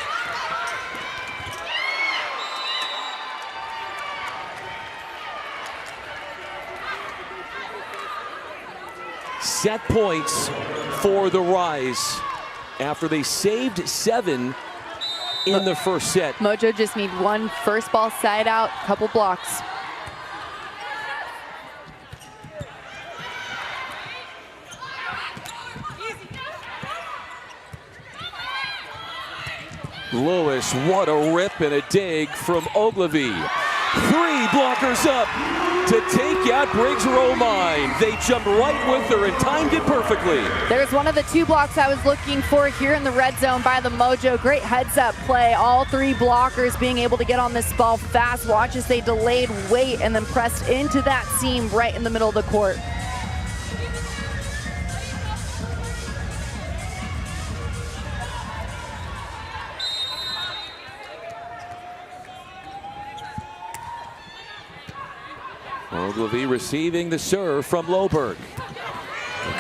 Set points for the Rise after they saved 7 in the first set. Mojo just need 1 first ball side out, couple blocks. Lewis, what a rip and a dig from Ogilvy. 3 blockers up to take out Briggs Romine. They jumped right with her and timed it perfectly. There's one of the 2 blocks I was looking for here in the red zone by the Mojo. Great heads up play. All 3 blockers being able to get on this ball fast. Watch as they delayed, wait, and then pressed into that seam right in the middle of the court. Ogilvy receiving the serve from Loberg.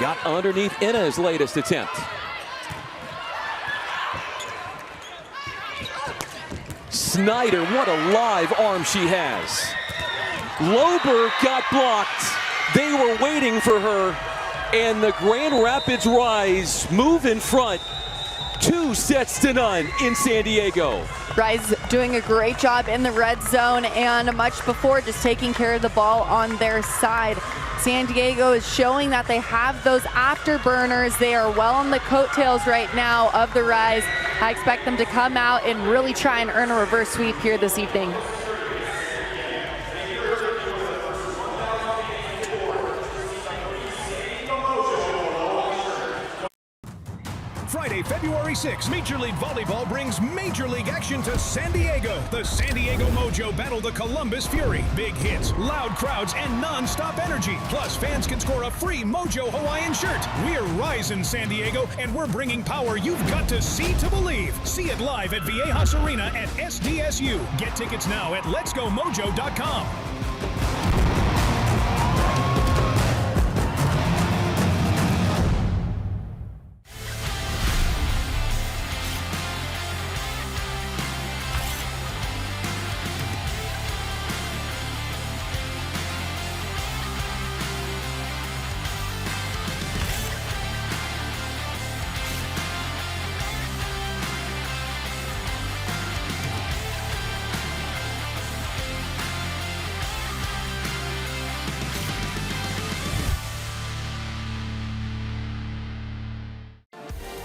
Got underneath Inna's latest attempt. Snyder, what a live arm she has. Loberg got blocked. They were waiting for her, and the Grand Rapids Rise move in front. 2-0 in San Diego. Rise doing a great job in the red zone, and much before just taking care of the ball on their side. San Diego is showing that they have those afterburners. They are well on the coattails right now of the Rise. I expect them to come out and really try and earn a reverse sweep here this evening. Friday, February 6th, Major League Volleyball brings Major League action to San Diego. The San Diego Mojo battle the Columbus Fury. Big hits, loud crowds, and non-stop energy. Plus, fans can score a free Mojo Hawaiian shirt. We're rising San Diego, and we're bringing power you've got to see to believe. See it live at Viejas Arena at SDSU. Get tickets now at letsgomojo.com.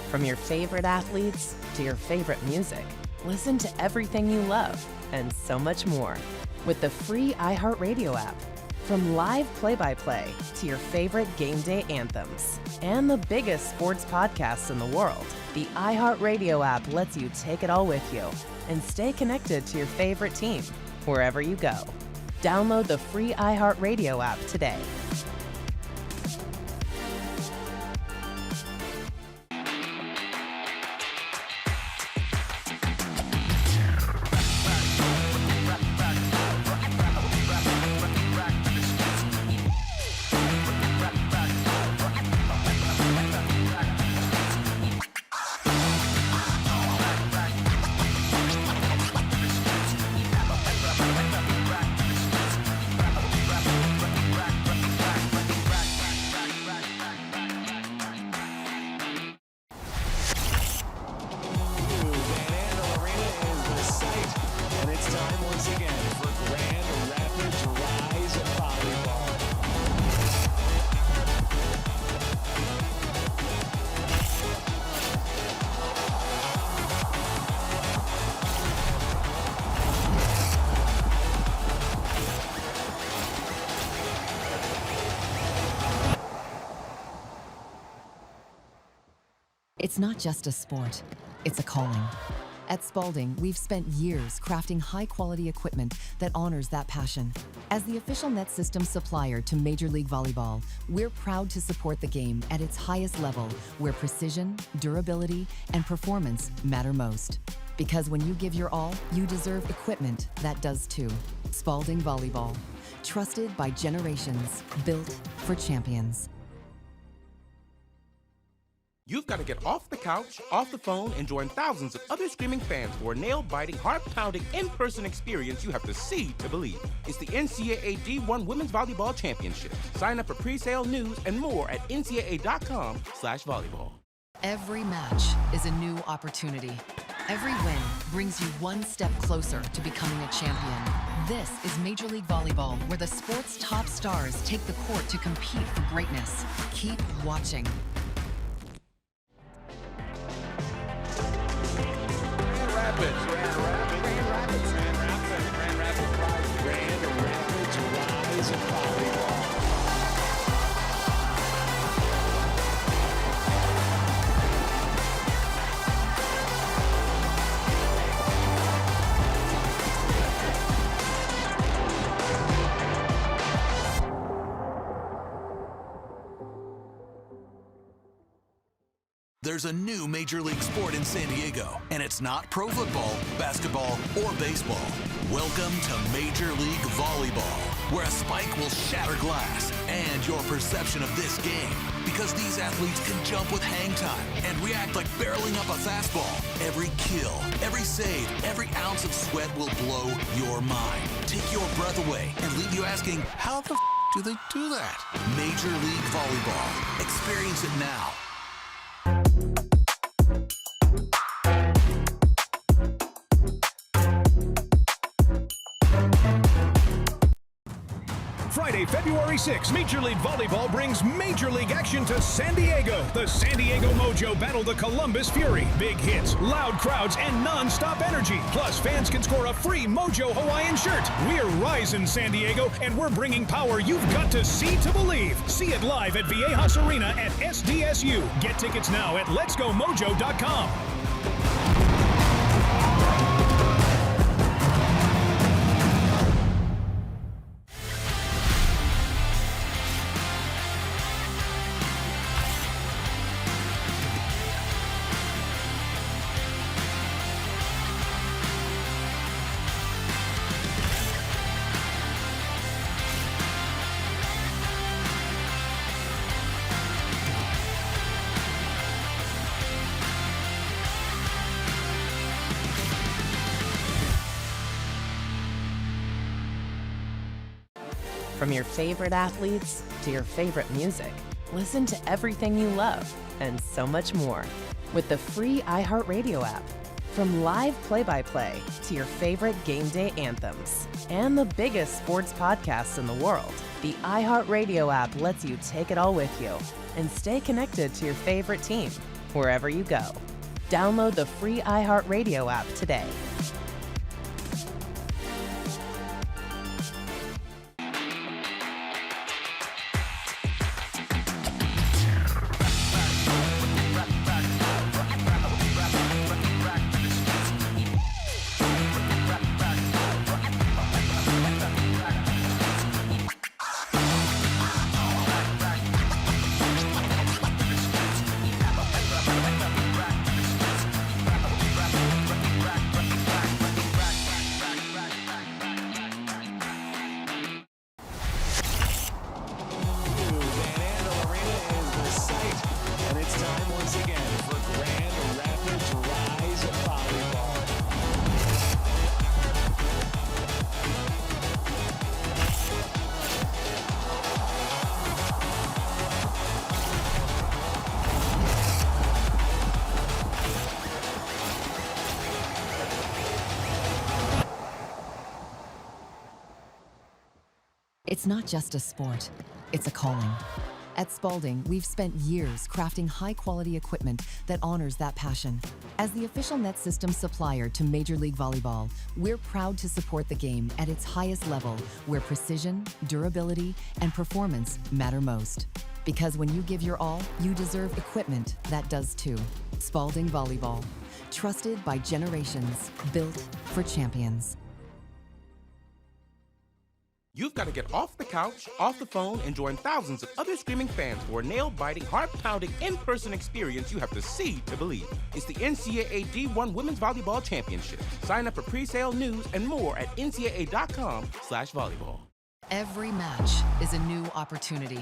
From your favorite athletes to your favorite music, listen to everything you love and so much more with the free iHeartRadio app. From live play-by-play to your favorite game day anthems and the biggest sports podcasts in the world, the iHeartRadio app lets you take it all with you and stay connected to your favorite team wherever you go. Download the free iHeartRadio app today. It's not just a sport, it's a calling. At Spalding, we've spent years crafting high-quality equipment that honors that passion. As the official net system supplier to Major League Volleyball, we're proud to support the game at its highest level, where precision, durability, and performance matter most. Because when you give your all, you deserve equipment that does too. Spalding Volleyball, trusted by generations, built for champions. You've got to get off the couch, off the phone, and join thousands of other screaming fans for a nail-biting, heart-pounding, in-person experience you have to see to believe. It's the NCAA D1 Women's Volleyball Championship. Sign up for pre-sale news and more at ncaa.com/volleyball. Every match is a new opportunity. Every win brings you one step closer to becoming a champion. This is Major League Volleyball, where the sport's top stars take the court to compete for greatness. Keep watching. There's a new major league sport in San Diego, and it's not pro football, basketball, or baseball. Welcome to Major League Volleyball, where a spike will shatter glass and your perception of this game. Because these athletes can jump with hang time and react like barreling up a fastball. Every kill, every save, every ounce of sweat will blow your mind, take your breath away, and leave you asking, how the do they do that? Major League Volleyball. Experience it now. Friday, February 6th, Major League Volleyball brings Major League action to San Diego. The San Diego Mojo battle the Columbus Fury. Big hits, loud crowds, and non-stop energy. Plus, fans can score a free Mojo Hawaiian shirt. We're rising San Diego, and we're bringing power you've got to see to believe. See it live at Viejas Arena at SDSU. Get tickets now at letsgomojo.com. From your favorite athletes to your favorite music, listen to everything you love and so much more with the free iHeartRadio app. From live play-by-play to your favorite game day anthems and the biggest sports podcasts in the world, the iHeartRadio app lets you take it all with you and stay connected to your favorite team wherever you go. Download the free iHeartRadio app today. It's not just a sport, it's a calling. At Spalding, we've spent years crafting high-quality equipment that honors that passion. As the official net system supplier to Major League Volleyball, we're proud to support the game at its highest level, where precision, durability, and performance matter most. Because when you give your all, you deserve equipment that does too. Spalding Volleyball. Trusted by generations, built for champions. You've got to get off the couch, off the phone, and join thousands of other screaming fans for a nail-biting, heart-pounding, in-person experience you have to see to believe. It's the NCAA D1 Women's Volleyball Championship. Sign up for pre-sale news and more at ncaa.com/volleyball. Every match is a new opportunity.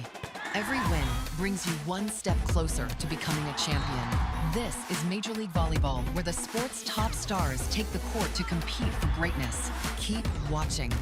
Every win brings you one step closer to becoming a champion. This is Major League Volleyball, where the sport's top stars take the court to compete for greatness. Keep watching.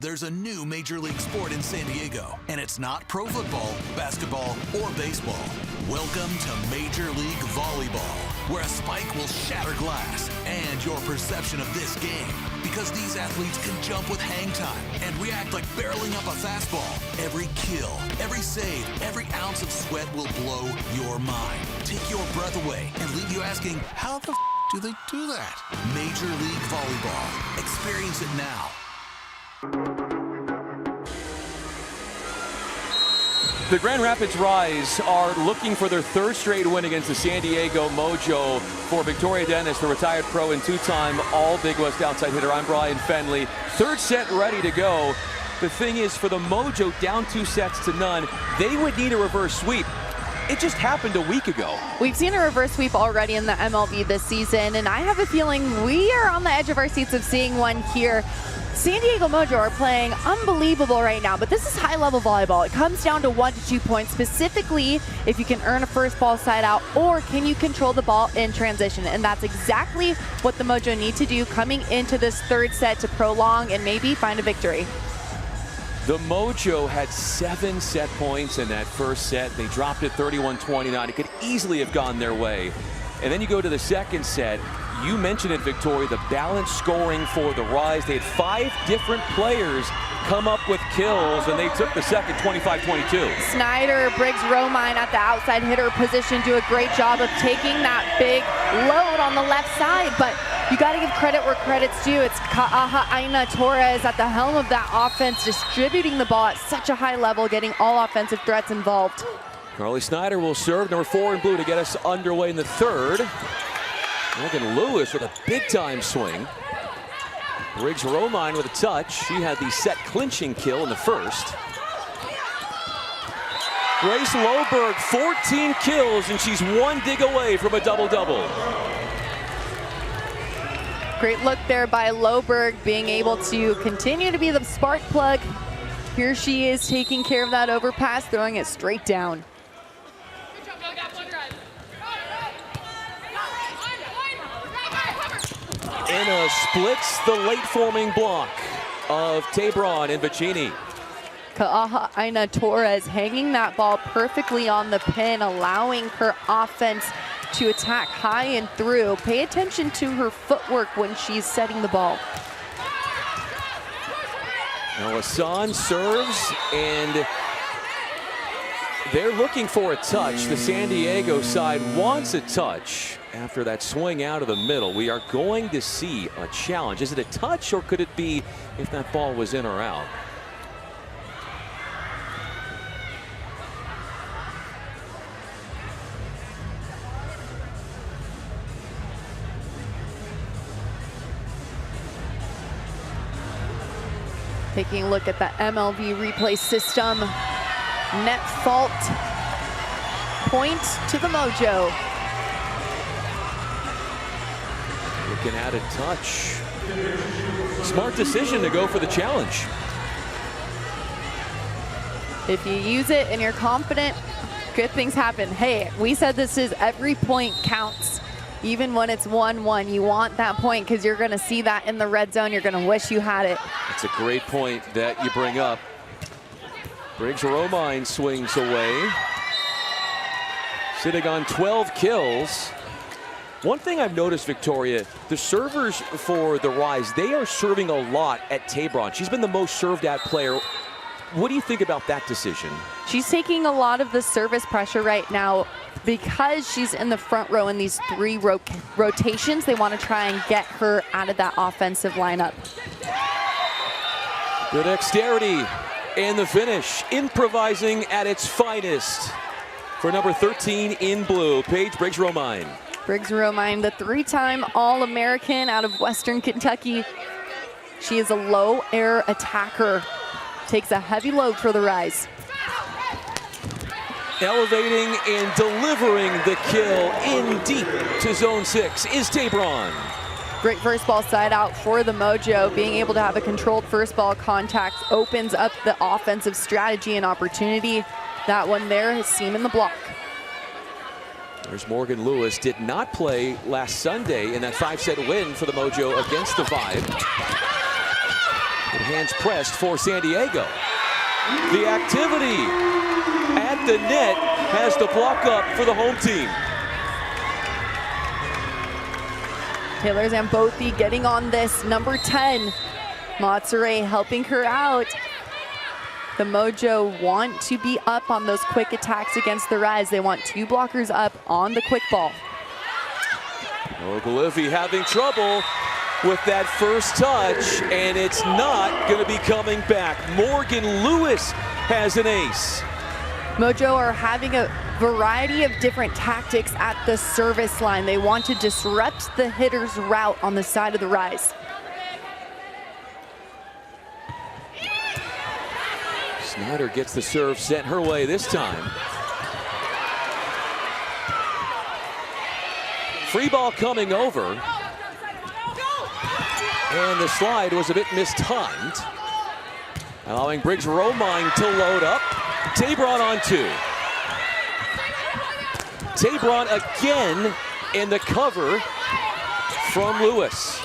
There's a new major league sport in San Diego, and it's not pro football, basketball, or baseball. Welcome to Major League Volleyball, where a spike will shatter glass and your perception of this game. Because these athletes can jump with hang time and react like barreling up a fastball. Every kill, every save, every ounce of sweat will blow your mind, take your breath away, and leave you asking, how the do they do that? Major League Volleyball. Experience it now. The Grand Rapids Rise are looking for their third straight win against the San Diego Mojo. For Victoria Dennis, the retired pro and two-time All-Big West outside hitter, I'm Brian Fenley. Third set ready to go. The thing is, for the Mojo down 2-0, they would need a reverse sweep. It just happened a week ago. We've seen a reverse sweep already in the MLV this season, and I have a feeling we are on the edge of our seats of seeing one here. San Diego Mojo are playing unbelievable right now, but this is high-level volleyball. It comes down to 1 to 2 points, specifically if you can earn a first ball side out or can you control the ball in transition. And that's exactly what the Mojo need to do coming into this third set to prolong and maybe find a victory. The Mojo had 7 set points in that first set. They dropped it 31-29. It could easily have gone their way. And then you go to the second set. You mentioned it, Victoria, the balanced scoring for the Rise. They had 5 different players come up with kills, and they took the second 25-22. Snyder, Briggs, Romine at the outside hitter position do a great job of taking that big load on the left side, but you got to give credit where credit's due. It's Aina Torres at the helm of that offense, distributing the ball at such a high level, getting all offensive threats involved. Carly Snyder will serve, number 4 in blue, to get us underway in the third. Morgan Lewis with a big-time swing. Briggs Romine with a touch. She had the set-clinching kill in the first. Grace Loberg, 14 kills, and she's 1 dig away from a double-double. Great look there by Loberg, being able to continue to be the spark plug. Here she is taking care of that overpass, throwing it straight down. Inna splits the late-forming block of Tabron and Vicini. Aina Torres hanging that ball perfectly on the pin, allowing her offense to attack high and through. Pay attention to her footwork when she's setting the ball. Now Hassan serves, and they're looking for a touch. The San Diego side wants a touch after that swing out of the middle. We are going to see a challenge. Is it a touch, or could it be if that ball was in or out? Taking a look at the MLV replay system. Net fault. Point to the Mojo. Looking at a touch. Smart decision to go for the challenge. If you use it and you're confident, good things happen. Hey, we said this is every point counts. Even when it's 1-1, you want that point because you're going to see that in the red zone. You're going to wish you had it. It's a great point that you bring up. Briggs Romine swings away. sitting on 12 kills. One thing I've noticed, Victoria, the servers for the Rise, they are serving a lot at Tabron. She's been the most served at player. What do you think about that decision? She's taking a lot of the service pressure right now because she's in the front row in these 3 rotations. They want to try and get her out of that offensive lineup. The dexterity and the finish, improvising at its finest for number 13 in blue, Paige Briggs-Romine. Briggs-Romine, the 3-time All-American out of Western Kentucky. She is a low air attacker. Takes a heavy load for the Rise. Elevating and delivering the kill in deep to zone 6 is Tabron. Great first ball side out for the Mojo. Being able to have a controlled first ball contact opens up the offensive strategy and opportunity. That one there has seam in the block. There's Morgan Lewis, did not play last Sunday in that 5-set win for the Mojo against the Vibe. Good hands pressed for San Diego. The activity at the net has the block up for the home team. Taylor Zambothi getting on this, number 10. Matsure helping her out. The Mojo want to be up on those quick attacks against the Rise. They want 2 blockers up on the quick ball. Ogilvy having trouble with that first touch, and it's not going to be coming back. Morgan Lewis has an ace. Mojo are having a variety of different tactics at the service line. They want to disrupt the hitter's route on the side of the Rise. Snyder gets the serve sent her way this time. Free ball coming over. And the slide was a bit mistimed, allowing Briggs-Romine to load up. Tabron on 2. Tabron again in the cover from Lewis.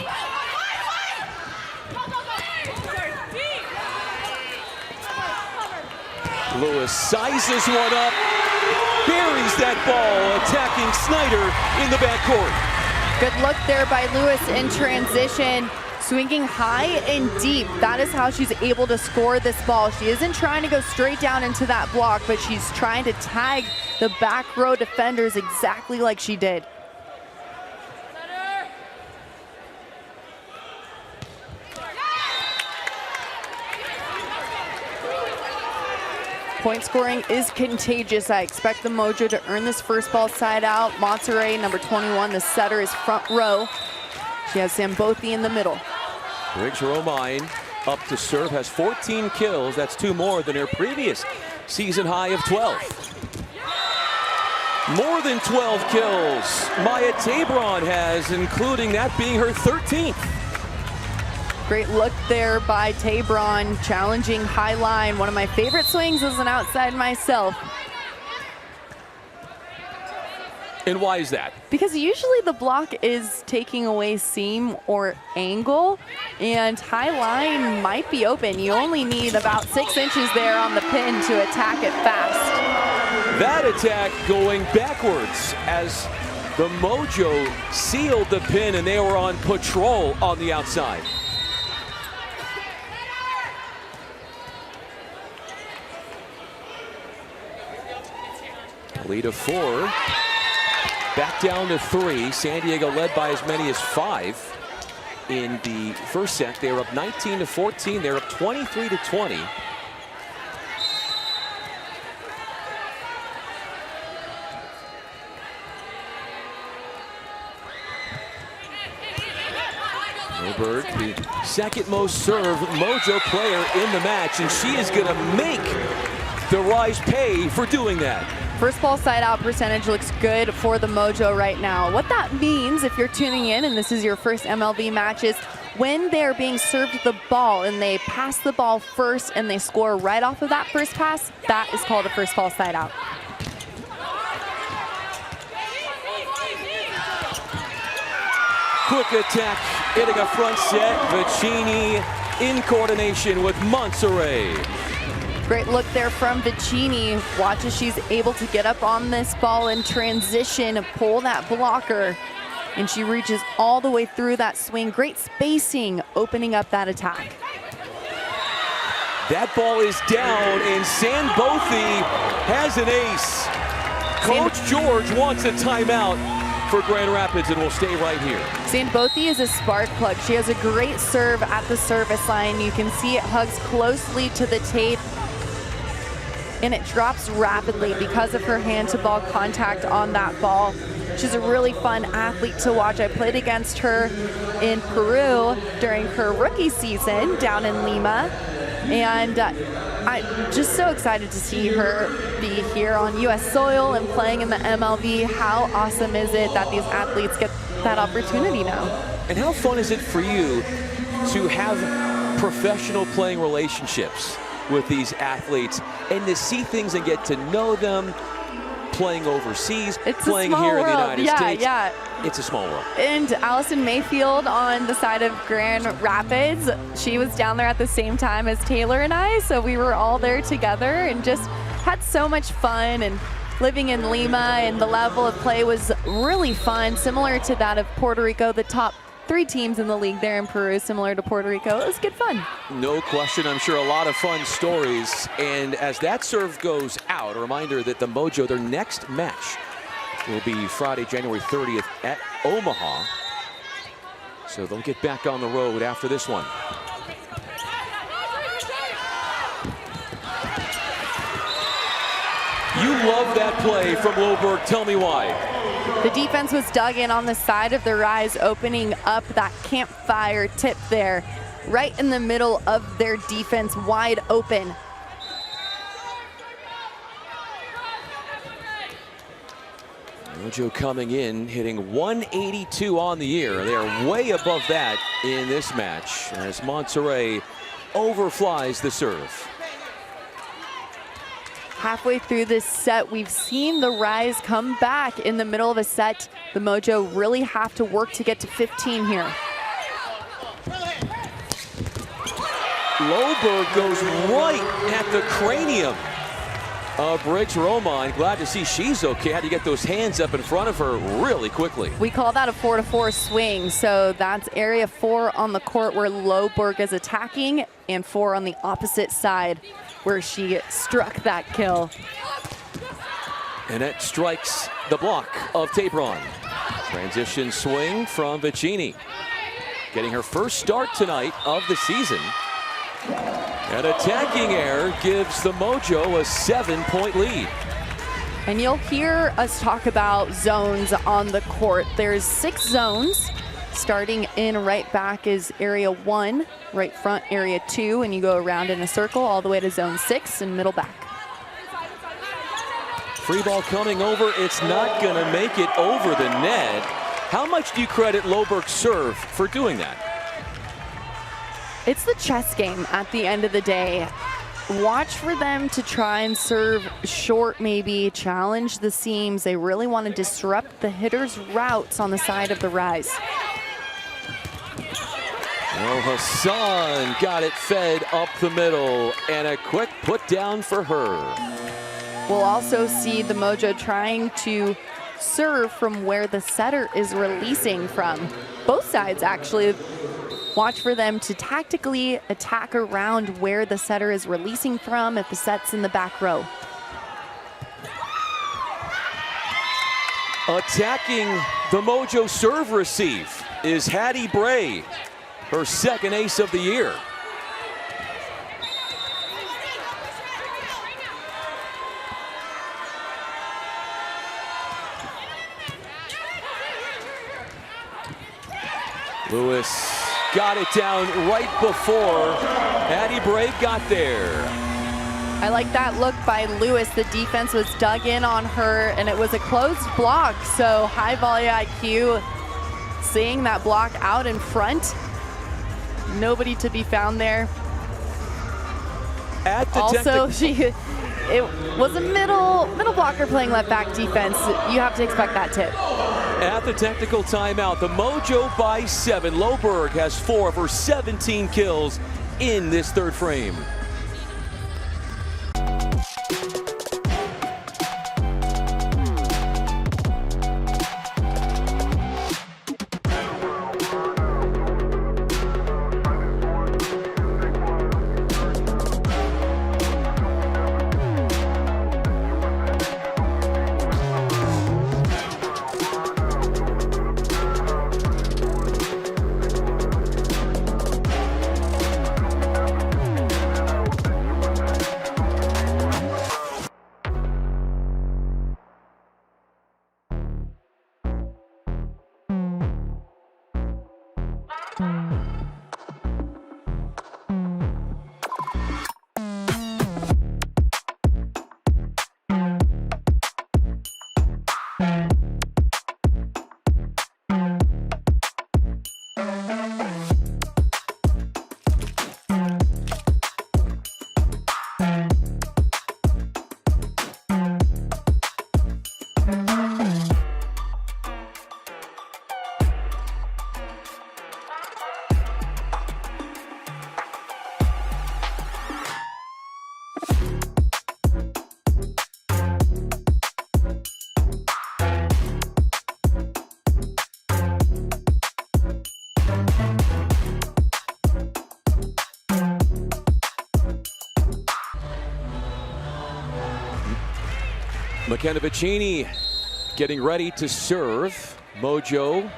Lewis sizes one up, buries that ball, attacking Snyder in the backcourt. Good look there by Lewis in transition, swinging high and deep. That is how she's able to score this ball. She isn't trying to go straight down into that block, but she's trying to tag the back row defenders exactly like she did. Point scoring is contagious. I expect the Mojo to earn this first ball side out. Matsure, number 21, the setter, is front row. She has Zambothi in the middle. Briggs-Romine up to serve, has 14 kills. That's 2 more than her previous season high of 12. More than 12 kills Maya Tabron has, including that being her 13th. Great look there by Tabron, challenging high line. One of my favorite swings as an outside myself. And why is that? Because usually the block is taking away seam or angle, and high line might be open. You only need about 6 inches there on the pin to attack it fast. That attack going backwards as the Mojo sealed the pin and they were on patrol on the outside. Lead of 4, back down to 3. San Diego led by as many as 5 in the first set. They were up 19-14. They're up 23-20. Milberg, the second most served Mojo player in the match, and she is going to make the Rise pay for doing that. First ball side out percentage looks good for the Mojo right now. What that means, if you're tuning in and this is your first MLV match, is when they're being served the ball and they pass the ball first and they score right off of that first pass, that is called a first ball side out. Quick attack, hitting a front set. Vicini in coordination with Monserrat. Great look there from Vicini. Watch as she's able to get up on this ball in transition, pull that blocker, and she reaches all the way through that swing. Great spacing, opening up that attack. That ball is down, and San Bothi has an ace. Coach George wants a timeout for Grand Rapids, and will stay right here. San Bothi is a spark plug. She has a great serve at the service line. You can see it hugs closely to the tape, and it drops rapidly because of her hand-to-ball contact on that ball. She's a really fun athlete to watch. I played against her in Peru during her rookie season down in Lima, and I'm just so excited to see her be here on U.S. soil and playing in the MLV. How awesome is it that these athletes get that opportunity now? And how fun is it for you to have professional playing relationships with these athletes and to see things and get to know them, playing overseas, playing here in the United States? Yeah. It's a small world. And Allison Mayfield on the side of Grand Rapids, she was down there at the same time as Taylor and I, so we were all there together and just had so much fun. And living in Lima, and the level of play was really fun, similar to that of Puerto Rico. The top 3 teams in the league there in Peru, similar to Puerto Rico. It was good fun. No question, I'm sure a lot of fun stories. And as that serve goes out, a reminder that the Mojo, their next match will be Friday, January 30th at Omaha. So they'll get back on the road after this one. You love that play from Loberg. Tell me why. The defense was dug in on the side of the rise, opening up that campfire tip there, right in the middle of their defense, wide open. Mojo coming in, hitting 182 on the year. They are way above that in this match as Monterrey overflies the serve. Halfway through this set, we've seen the Rise come back in the middle of a set. The Mojo really have to work to get to 15 here. Loberg goes right at the cranium of Briggs Romine. Glad to see she's okay. Had to get those hands up in front of her really quickly. We call that a 4-to-4 swing. So that's area 4 on the court where Loberg is attacking, and 4 on the opposite side where she struck that kill. And it strikes the block of Tabron. Transition swing from Vicini. Getting her first start tonight of the season. An attacking error gives the Mojo a 7-point lead. And you'll hear us talk about zones on the court. There's 6 zones. Starting in right back is area 1, right front area 2, and you go around in a circle all the way to zone 6 and middle back. Free ball coming over. It's not going to make it over the net. How much do you credit Loberg's serve for doing that? It's the chess game at the end of the day. Watch for them to try and serve short, maybe challenge the seams. They really want to disrupt the hitter's routes on the side of the Rise. Oh, Hassan got it fed up the middle, and a quick put down for her. We'll also see the Mojo trying to serve from where the setter is releasing from. Both sides actually. Watch for them to tactically attack around where the setter is releasing from if the set's in the back row. Attacking the Mojo serve receive is Hattie Bray, her second ace of the year. Lewis got it down right before Hattie Bray got there. I like that look by Lewis. The defense was dug in on her, and it was a closed block. So high volley IQ, seeing that block out in front. Nobody to be found there. At the also, it was a middle blocker playing left back defense. You have to expect that tip. At the technical timeout, the Mojo by 7. Loberg has 4 of her 17 kills in this third frame. McKenna Vicini getting ready to serve. Mojo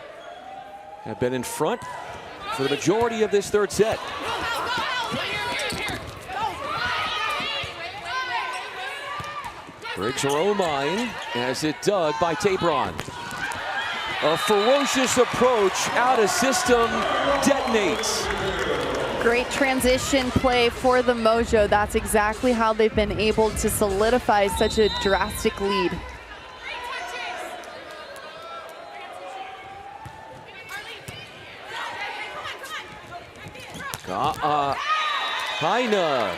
have been in front for the majority of this third set. Breaks her own line as it dug by Tabron. A ferocious approach, out of system, detonates. Great transition play for the Mojo. That's exactly how they've been able to solidify such a drastic lead. Heine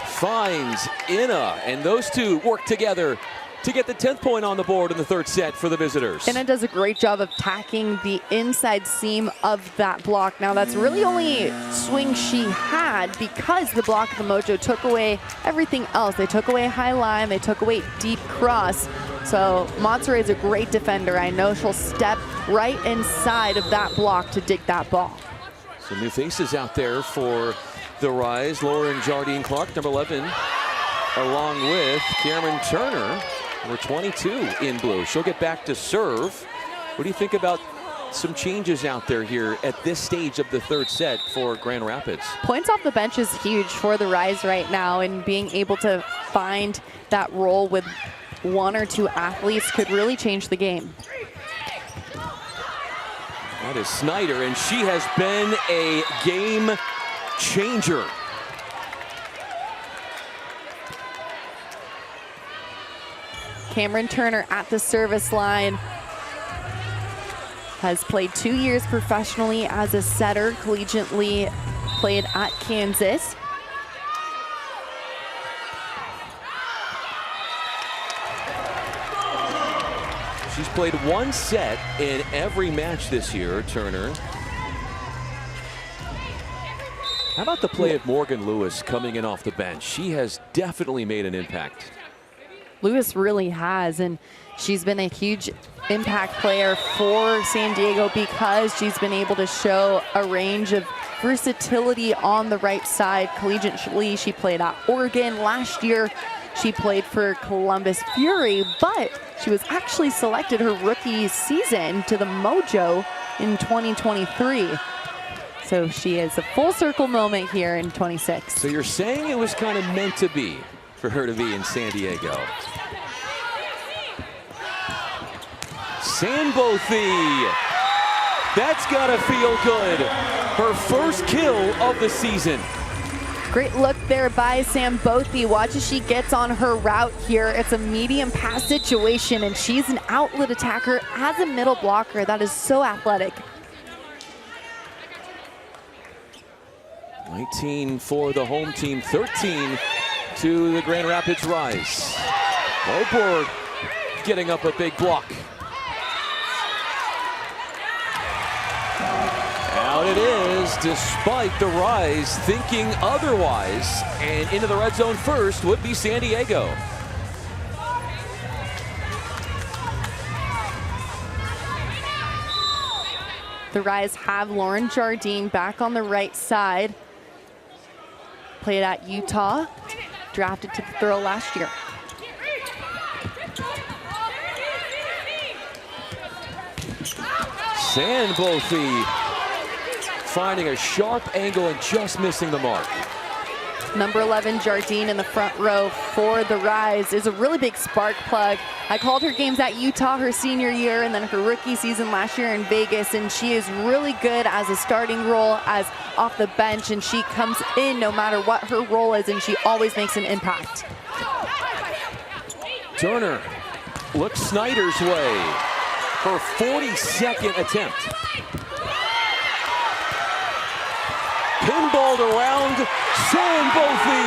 finds Inna, and those two work together to get the 10th point on the board in the third set for the visitors. Inna does a great job of attacking the inside seam of that block. Now that's really only swing she had because the block of the Mojo took away everything else. They took away high line, they took away deep cross. So Monterey is a great defender. I know she'll step right inside of that block to dig that ball. Some new faces out there for the Rise. Lauren Jardine Clark, number 11, along with Cameron Turner, number 22 in blue. She'll get back to serve. What do you think about some changes out there here at this stage of the third set for Grand Rapids? Points off the bench is huge for the Rise right now, and being able to find that role with one or two athletes could really change the game. That is Snyder, and she has been a game changer. Cameron Turner at the service line. Has played 2 years professionally as a setter, collegiately played at Kansas. She's played one set in every match this year, Turner. How about the play of Morgan Lewis coming in off the bench? She has definitely made an impact. Lewis really has, and she's been a huge impact player for San Diego because she's been able to show a range of versatility on the right side. Collegiately, she played at Oregon. Last year, she played for Columbus Fury, but she was actually selected her rookie season to the Mojo in 2023. So she is a full circle moment here in 26. So you're saying it was kind of meant to be for her to be in San Diego. Sandbothy, that's gotta feel good. Her first kill of the season. Great look there by Sandbothy. Watch as she gets on her route here. It's a medium pass situation, and she's an outlet attacker as a middle blocker. That is so athletic. 19 for the home team, 13 to the Grand Rapids Rise. Moberg getting up a big block. Out it is, despite the Rise thinking otherwise, and into the red zone first would be San Diego. The Rise have Lauren Jardine back on the right side. Played at Utah, drafted to the throw last year. Sandbothy finding a sharp angle and just missing the mark. Number 11, Jardine in the front row for the Rise is a really big spark plug. I called her games at Utah her senior year and then her rookie season last year in Vegas, and she is really good as a starting role, as off the bench, and she comes in no matter what her role is, and she always makes an impact. Turner looks Snyder's way. Her 42nd attempt. Pinballed around, Sandbothy.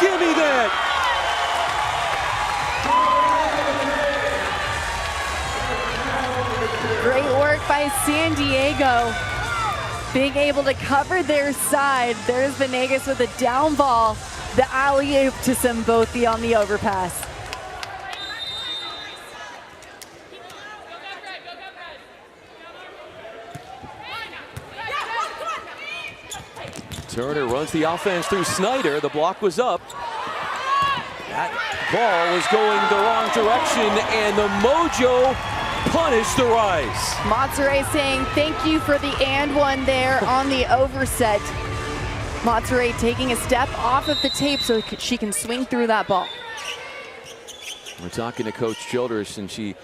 Give me that. Great work by San Diego. Being able to cover their side. There's Venegas with a down ball. The alley-oop to Sandbothy on the overpass. Turner runs the offense through Snyder. The block was up. That ball was going the wrong direction, and the Mojo punished the Rise. Monterey saying thank you for the and one there on the overset. Monterey taking a step off of the tape so she can swing through that ball. We're talking to Coach Childress, and she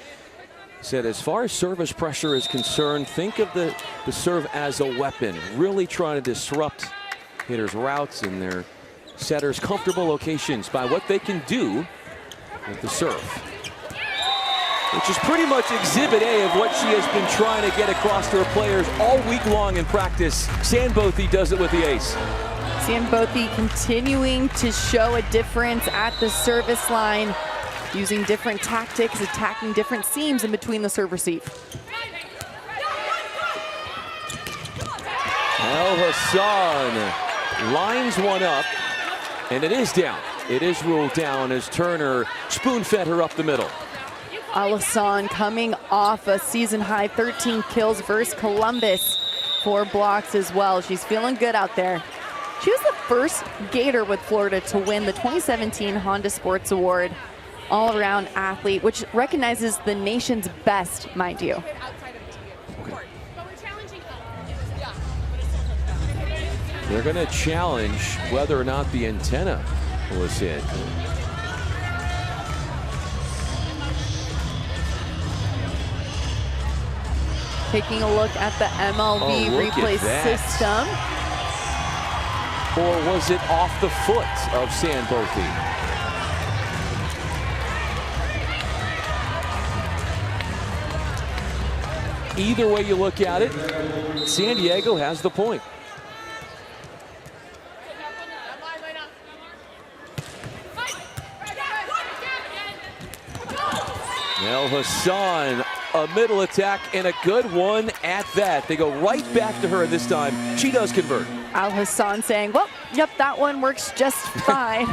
said as far as service pressure is concerned, think of the serve as a weapon, really trying to disrupt hitters' routes and their setters' comfortable locations by what they can do with the serve, which is pretty much exhibit A of what she has been trying to get across to her players all week long in practice. Sandbothy does it with the ace. Sandbothy continuing to show a difference at the service line, using different tactics, attacking different seams in between the serve receive. El Hassan lines one up, and it is down. It is ruled down as Turner spoon-fed her up the middle. El Hassan coming off a season-high 13 kills versus Columbus, 4 blocks as well. She's feeling good out there. She was the first Gator with Florida to win the 2017 Honda Sports Award, all-around athlete, which recognizes the nation's best, mind you. They're going to challenge whether or not the antenna was hit. Taking a look at the MLV replay system. Or was it off the foot of Sandbothy? Either way you look at it, San Diego has the point. El Hassan, a middle attack and a good one at that. They go right back to her this time. She does convert. El Hassan saying, well, yep, that one works just fine.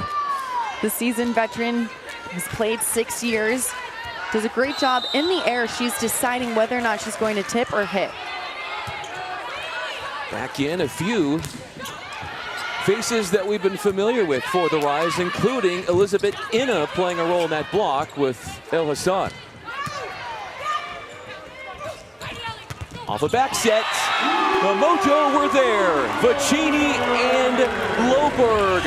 The seasoned veteran has played 6 years, does a great job in the air. She's deciding whether or not she's going to tip or hit. Back in a few faces that we've been familiar with for the Rise, including Elizabeth Inna playing a role in that block with El Hassan. Off a back set, the Mojo were there. Vicini and Loberg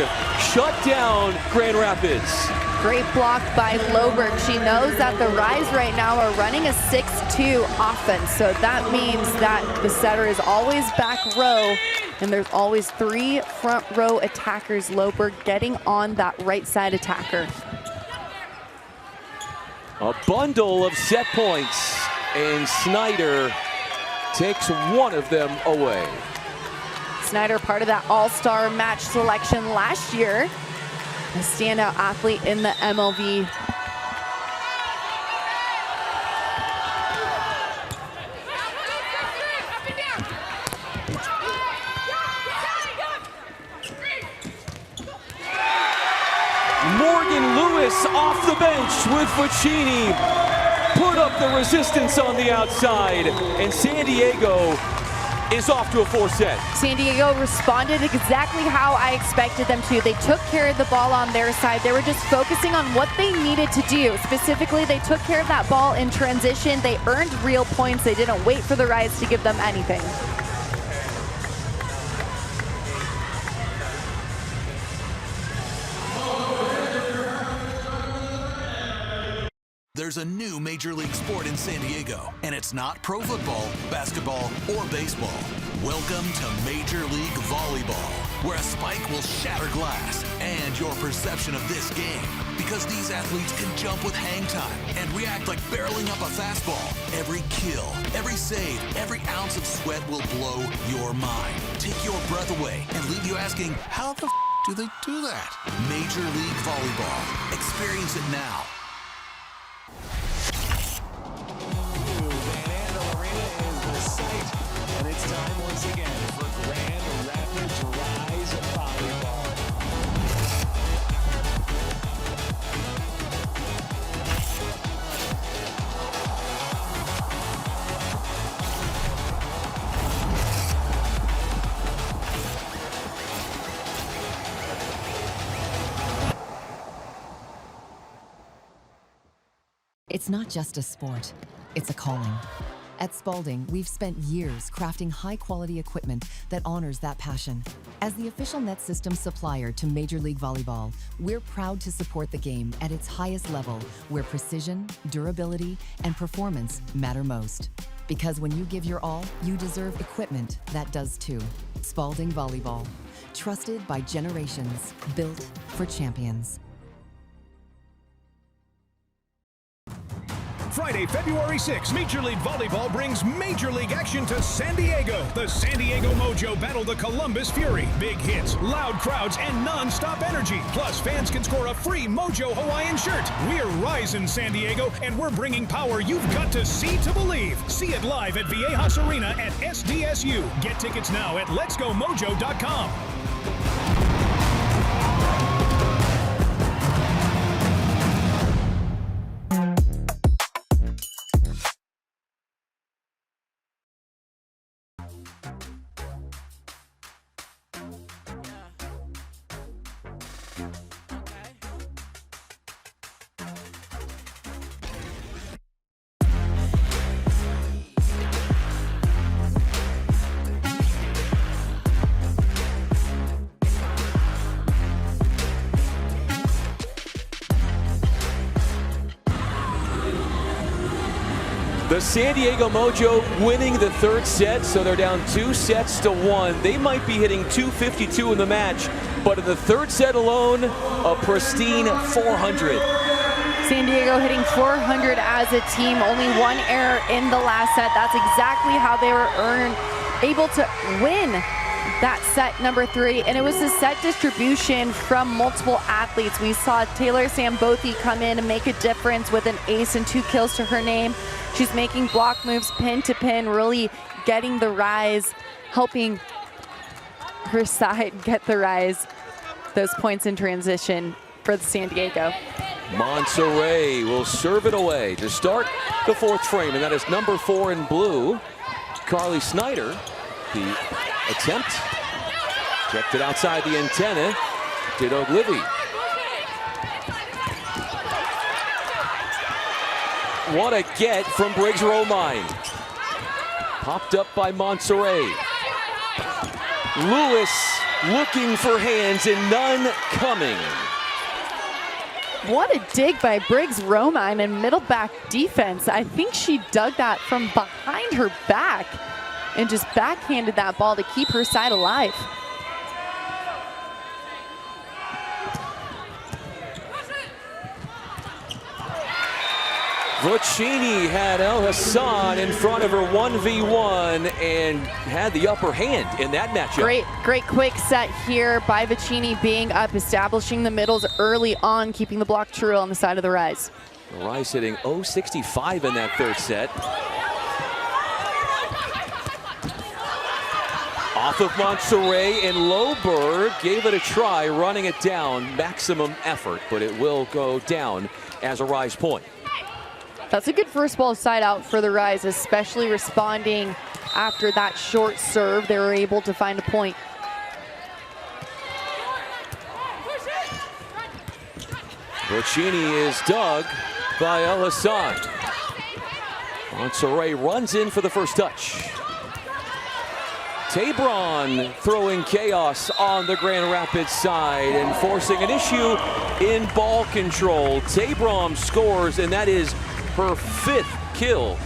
shut down Grand Rapids. Great block by Loberg. She knows that the Rise right now are running a 6-2 offense, so that means that the setter is always back row, and there's always 3 front row attackers. Loberg getting on that right side attacker. A bundle of set points, and Snyder takes one of them away. Snyder, part of that all-star match selection last year, a standout athlete in the MLV. Morgan Lewis off the bench with Vicini. Put up the resistance on the outside, and San Diego is off to a 4-set. San Diego responded exactly how I expected them to. They took care of the ball on their side. They were just focusing on what they needed to do. Specifically, they took care of that ball in transition. They earned real points. They didn't wait for the Rise to give them anything. There's a new major league sport in San Diego, and it's not pro football, basketball, or baseball. Welcome to Major League Volleyball, where a spike will shatter glass and your perception of this game. Because these athletes can jump with hang time and react like barreling up a fastball. Every kill, every save, every ounce of sweat will blow your mind, take your breath away, and leave you asking, how the do they do that? Major League Volleyball. Experience it now. And it's time once again for Grand Rapids Rise Volleyball. It's not just a sport, it's a calling. At Spalding, we've spent years crafting high-quality equipment that honors that passion. As the official net system supplier to Major League Volleyball, we're proud to support the game at its highest level, where precision, durability, and performance matter most. Because when you give your all, you deserve equipment that does too. Spalding Volleyball, trusted by generations, built for champions. Friday, February 6th, Major League Volleyball brings Major League action to San Diego. The San Diego Mojo battle the Columbus Fury. Big hits, loud crowds, and non-stop energy. Plus, fans can score a free Mojo Hawaiian shirt. We're rising San Diego, and we're bringing power you've got to see to believe. See it live at Viejas Arena at SDSU. Get tickets now at letsgomojo.com. The San Diego Mojo winning the third set, so they're down 2-1. They might be hitting 252 in the match, but in the third set alone, a pristine 400. San Diego hitting 400 as a team, only one error in the last set. That's exactly how they were able to win that set number 3, and it was a set distribution from multiple athletes. We saw Taylor Sambothi come in and make a difference with an ace and 2 kills to her name. She's making block moves pin to pin, really getting the rise, helping her side get the rise. Those points in transition for the San Diego. Monserrat will serve it away to start the 4th frame, and that is number 4 in blue, Carly Snyder. The attempt, checked it outside the antenna, did Oglivie. What a get from Briggs Romine. Popped up by Monserrat. Lewis looking for hands and none coming. What a dig by Briggs Romine in middle back defense. I think she dug that from behind her back and just backhanded that ball to keep her side alive. Vocini had El Hassan in front of her 1v1 and had the upper hand in that matchup. Great quick set here by Vocini, being up, establishing the middles early on, keeping the block true on the side of the rise. The rise hitting 0.65 in that third set. Off of Monserrat, and Loberg gave it a try, running it down, maximum effort, but it will go down as a rise point. That's a good first ball side out for the Rise, especially responding after that short serve. They were able to find a point. Vocini is dug by El Hassan. Monserrat runs in for the first touch. Tabron throwing chaos on the Grand Rapids side and forcing an issue in ball control. Tabron scores, and that is her 5th kill.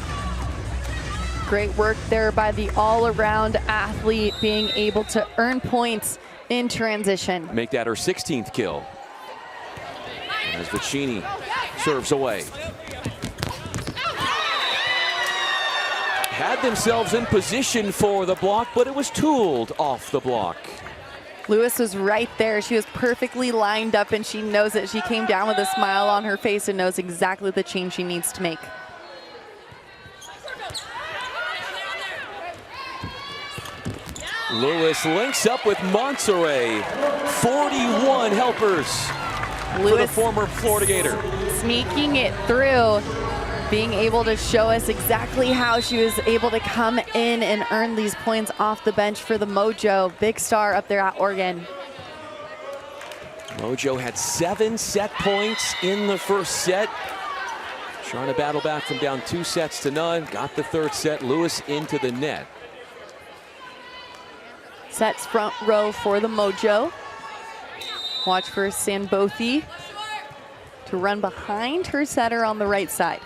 Great work there by the all-around athlete, being able to earn points in transition. Make that her 16th kill. As Vocini serves away. Had themselves in position for the block, but it was tooled off the block. Lewis was right there. She was perfectly lined up, and she knows it. She came down with a smile on her face and knows exactly the change she needs to make. Lewis links up with Monserrat. 41 helpers for the former Florida Gator. Sneaking it through, being able to show us exactly how she was able to come in and earn these points off the bench for the Mojo. Big star up there at Oregon. Mojo had 7 set points in the first set. Trying to battle back from down 2-0. Got the third set. Lewis into the net. Sets front row for the Mojo. Watch for Sanbothi to run behind her setter on the right side.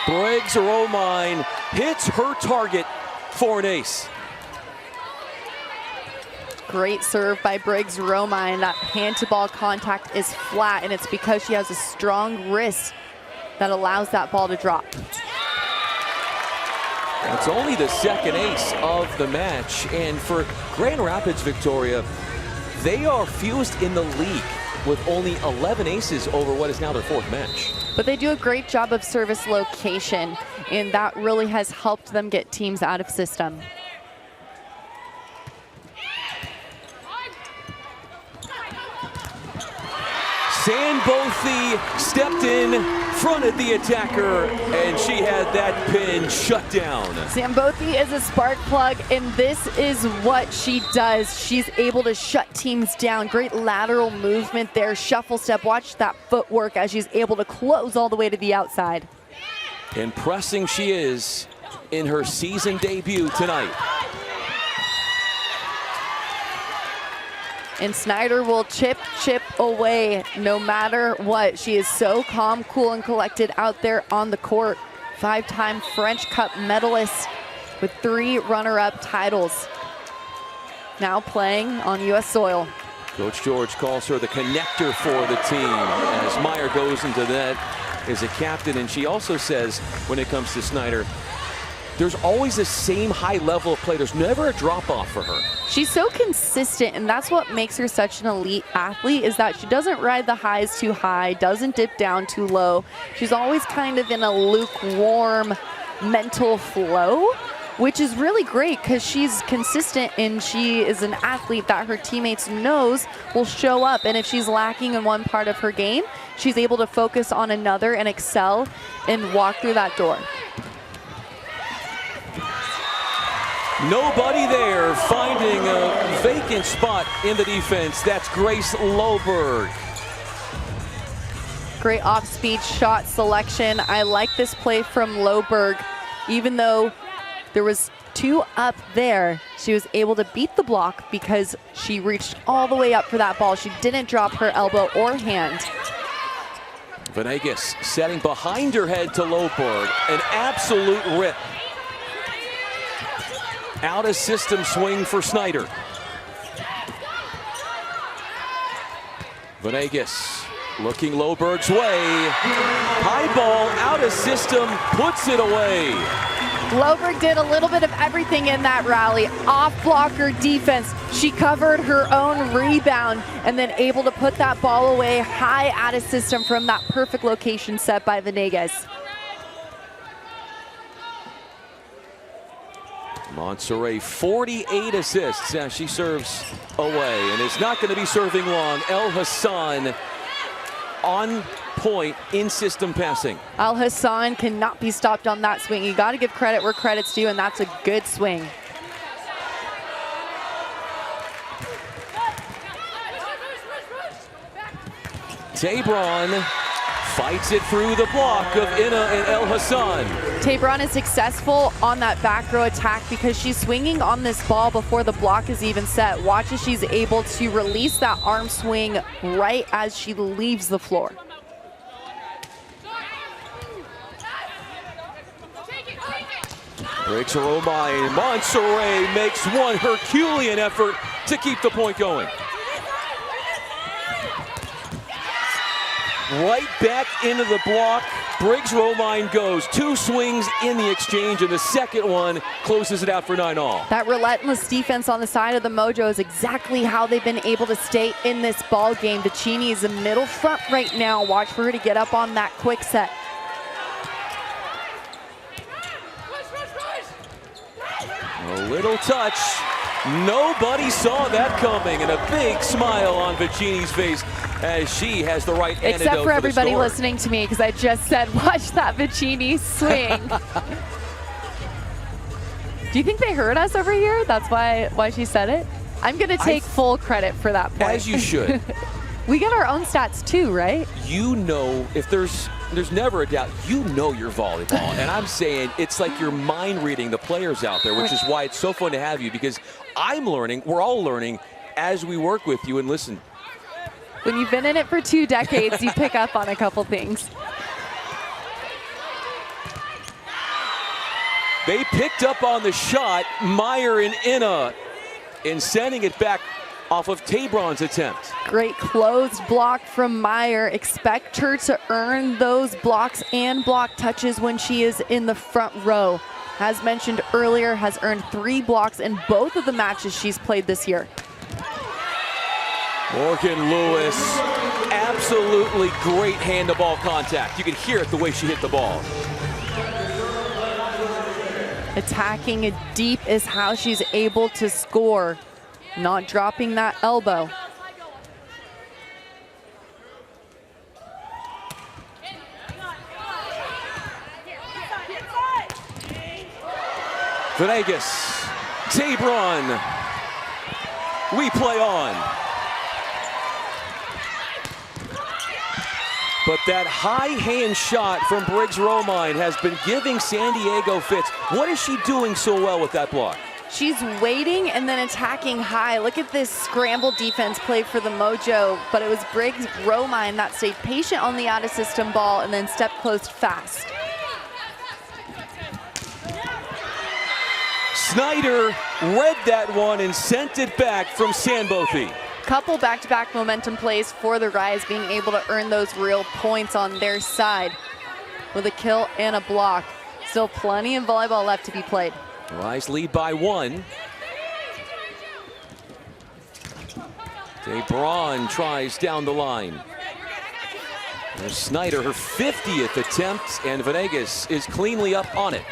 Briggs Romine hits her target for an ace. Great serve by Briggs Romine. That hand-to-ball contact is flat, and it's because she has a strong wrist that allows that ball to drop. It's only the second ace of the match, and for Grand Rapids, Victoria, they are fewest in the league with only 11 aces over what is now their fourth match. But they do a great job of service location, and that really has helped them get teams out of system. Sanbothi stepped in, fronted the attacker, and she had that pin shut down. Sanbothi is a spark plug, and this is what she does. She's able to shut teams down. Great lateral movement there, shuffle step. Watch that footwork as she's able to close all the way to the outside. Impressing she is in her season debut tonight. And Snyder will chip away no matter what. She is so calm, cool, and collected out there on the court. 5-time French Cup medalist with 3 runner-up titles. Now playing on U.S. soil. Coach George calls her the connector for the team as Meyer goes into that as a captain. And she also says, when it comes to Snyder, there's always the same high level of play. There's never a drop off for her. She's so consistent, and that's what makes her such an elite athlete, is that she doesn't ride the highs too high, doesn't dip down too low. She's always kind of in a lukewarm mental flow, which is really great because she's consistent and she is an athlete that her teammates knows will show up. And if she's lacking in one part of her game, she's able to focus on another and excel and walk through that door. Nobody there, finding a vacant spot in the defense. That's Grace Loberg. Great off-speed shot selection. I like this play from Loberg. Even though there was 2 up there, she was able to beat the block because she reached all the way up for that ball. She didn't drop her elbow or hand. Venegas setting behind her head to Loberg. An absolute rip. Out of system swing for Snyder. Venegas looking Loberg's way. High ball out of system, puts it away. Loberg did a little bit of everything in that rally. Off blocker defense. She covered her own rebound and then able to put that ball away high out of system from that perfect location set by Venegas. Montserrat, 48 assists as she serves away, and it's not going to be serving long. El Hassan on point in system passing. Al Hassan cannot be stopped on that swing. You got to give credit where credit's due, and that's a good swing. Tabron fights it through the block of Inna and El Hassan. Tabron is successful on that back row attack because she's swinging on this ball before the block is even set. Watch as she's able to release that arm swing right as she leaves the floor. Breaks her own mind. Montserrat makes one Herculean effort to keep the point going. Right back into the block. Briggs Romine goes. 2 swings in the exchange, and the second one closes it out for 9-all. That relentless defense on the side of the Mojo is exactly how they've been able to stay in this ball game. Vicini is in middle front right now. Watch for her to get up on that quick set. A little touch. Nobody saw that coming, and a big smile on Vicini's face as she has the right antidote. Except for everybody the score. listening to me, because I just said, watch that Vicini swing. Do you think they heard us over here? That's why she said it? I'm going to take full credit for that point. As you should. We get our own stats too, right? You know, if there's never a doubt, you know your volleyball. And I'm saying it's like you're mind reading the players out there, which is why it's so fun to have you, because I'm learning, we're all learning as we work with you and listen. When you've been in it for 2 decades, you pick up on a couple things. They picked up on the shot, Meyer and Inna, in sending it back off of Tabron's attempt. Great closed block from Meyer. Expect her to earn those blocks and block touches when she is in the front row. As mentioned earlier, has earned 3 blocks in both of the matches she's played this year. Morgan Lewis, absolutely great hand-to-ball contact. You can hear it the way she hit the ball. Attacking it deep is how she's able to score. Not dropping that elbow. Venegas, Tabron, we play on. But that high hand shot from Briggs Romine has been giving San Diego fits. What is she doing so well with that block? She's waiting and then attacking high. Look at this scramble defense play for the Mojo, but it was Briggs Romine that stayed patient on the out-of-system ball and then stepped closed fast. Snyder read that one and sent it back from Sandbothy. Couple back-to-back momentum plays for the Rise, being able to earn those real points on their side with a kill and a block. Still plenty of volleyball left to be played. Rise lead by 1. Tabron tries down the line. There's Snyder, her 50th attempt, and Venegas is cleanly up on it.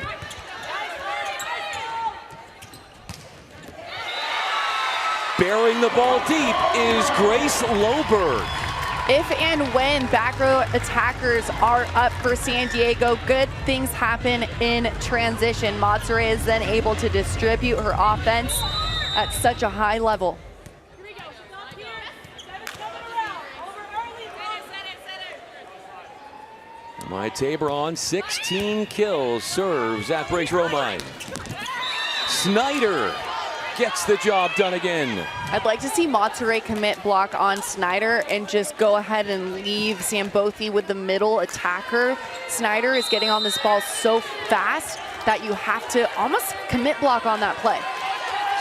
Bearing the ball deep is Grace Loberg. If and when back row attackers are up for San Diego, good things happen in transition. Matsure is then able to distribute her offense at such a high level. My Tabron, 16 kills, serves at Briggs Romine. Snyder gets the job done again. I'd like to see Matsure commit block on Snyder and just go ahead and leave Sandbothy with the middle attacker. Snyder is getting on this ball so fast that you have to almost commit block on that play.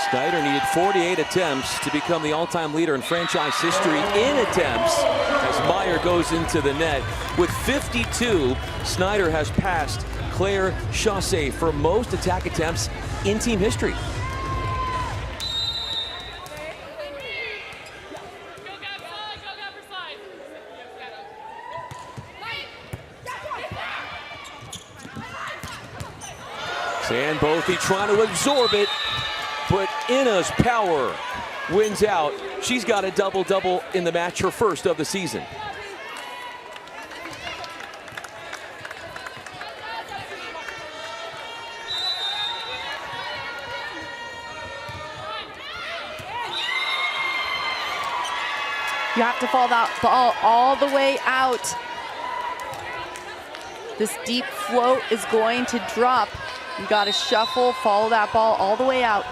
Snyder needed 48 attempts to become the all-time leader in franchise history in attempts as Meyer goes into the net. With 52, Snyder has passed Claire Chaussee for most attack attempts in team history. Sandbothy trying to absorb it, but Inna's power wins out. She's got a double-double in the match, her first of the season. You have to follow that ball all the way out. This deep float is going to drop. You got to shuffle, follow that ball all the way out.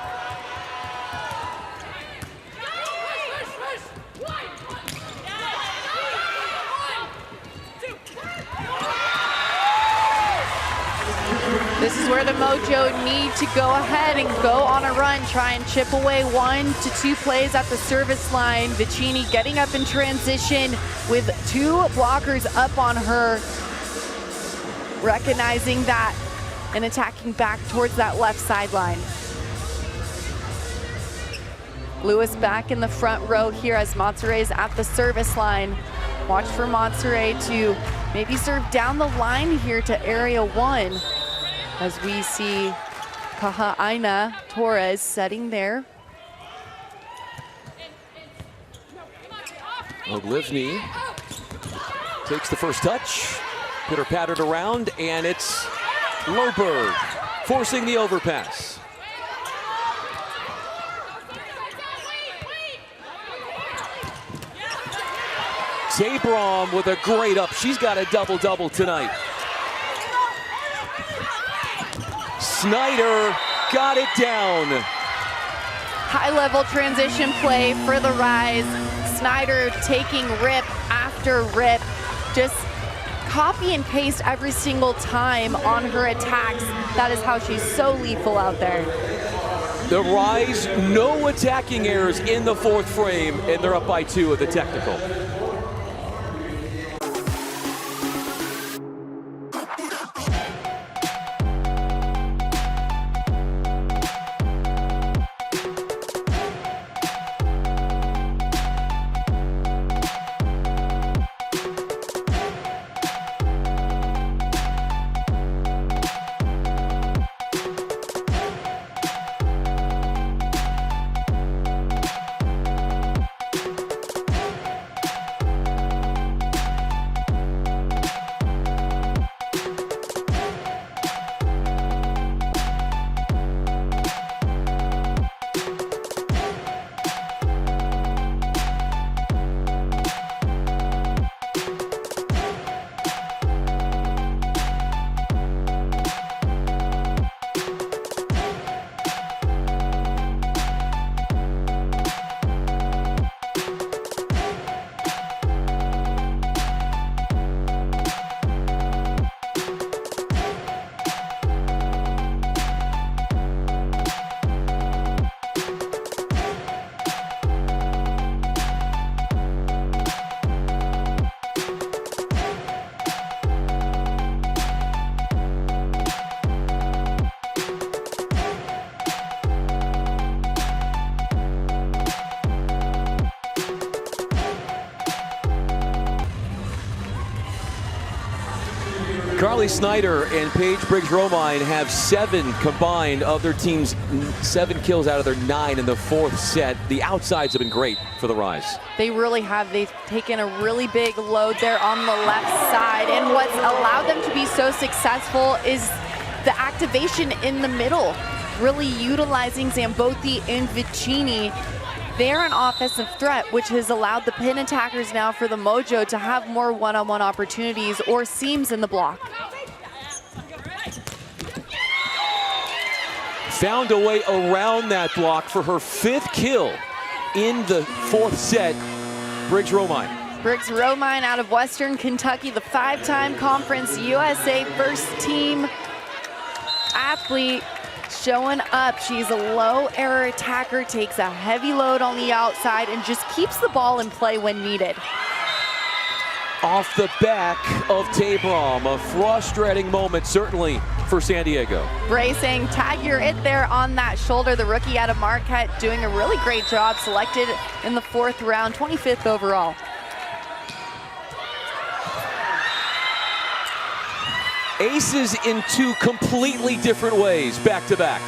This is where the Mojo need to go ahead and go on a run, try and chip away 1 to 2 plays at the service line. Vicini getting up in transition with 2 blockers up on her, recognizing that and attacking back towards that left sideline. Lewis back in the front row here as Matsure is at the service line. Watch for Matsure to maybe serve down the line here to area 1 as we see Kahaina Torres setting there. Oglivny takes the first touch, pitter-pattered around, and it's Loberg forcing the overpass. Tabram with a great up. She's got a double-double tonight. Snyder got it down. High-level transition play for the Rise. Snyder taking rip after rip. Just copy and paste every single time on her attacks. That is how she's so lethal out there. The Rise, no attacking errors in the fourth frame, and they're up by 2 at the technical. Carly Snyder and Paige Briggs-Romine have 7 combined of their team's 7 kills out of their 9 in the fourth set. The outsides have been great for the Rise. They really have. They've taken a really big load there on the left side. And what's allowed them to be so successful is the activation in the middle, really utilizing Zambotti and Vicini. They're an offensive threat, which has allowed the pin attackers now for the Mojo to have more one-on-one opportunities or seams in the block. Found a way around that block for her 5th kill in the fourth set, Briggs-Romine. Briggs-Romine out of Western Kentucky, the 5-time Conference USA first team athlete. Showing up, she's a low error attacker, takes a heavy load on the outside and just keeps the ball in play when needed. Off the back of Tabram, a frustrating moment certainly for San Diego. Bray saying tag your it there on that shoulder. The rookie out of Marquette doing a really great job, selected in the 4th round, 25th overall. Aces in 2 completely different ways, back to back.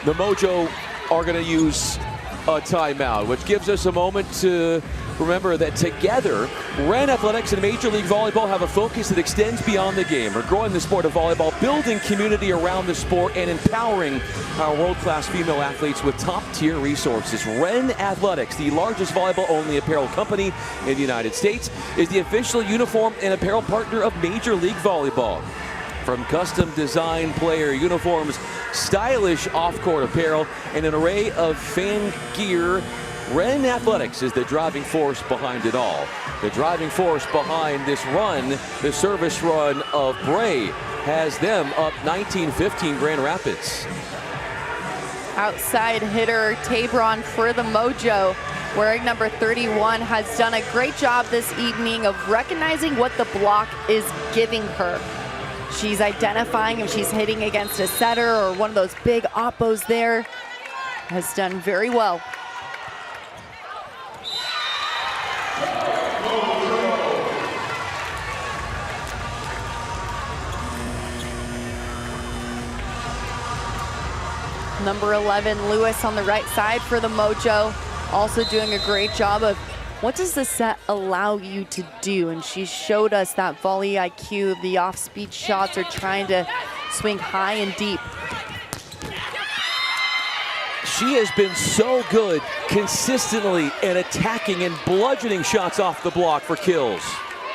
The Mojo are going to use a timeout, which gives us a moment to remember that together, Ren Athletics and Major League Volleyball have a focus that extends beyond the game. We're growing the sport of volleyball, building community around the sport, and empowering our world-class female athletes with top-tier resources. Ren Athletics, the largest volleyball-only apparel company in the United States, is the official uniform and apparel partner of Major League Volleyball. From custom design player uniforms, stylish off-court apparel, and an array of fan gear, Ren Athletics is the driving force behind it all. The driving force behind this run, the service run of Bray, has them up 19-15 Grand Rapids. Outside hitter Tabron for the Mojo, wearing number 31, has done a great job this evening of recognizing what the block is giving her. She's identifying if she's hitting against a setter or one of those big oppos there. Has done very well. Number 11, Lewis on the right side for the Mojo, also doing a great job of what does the set allow you to do? And she showed us that volley IQ, the off-speed shots are trying to swing high and deep. She has been so good consistently and attacking and bludgeoning shots off the block for kills.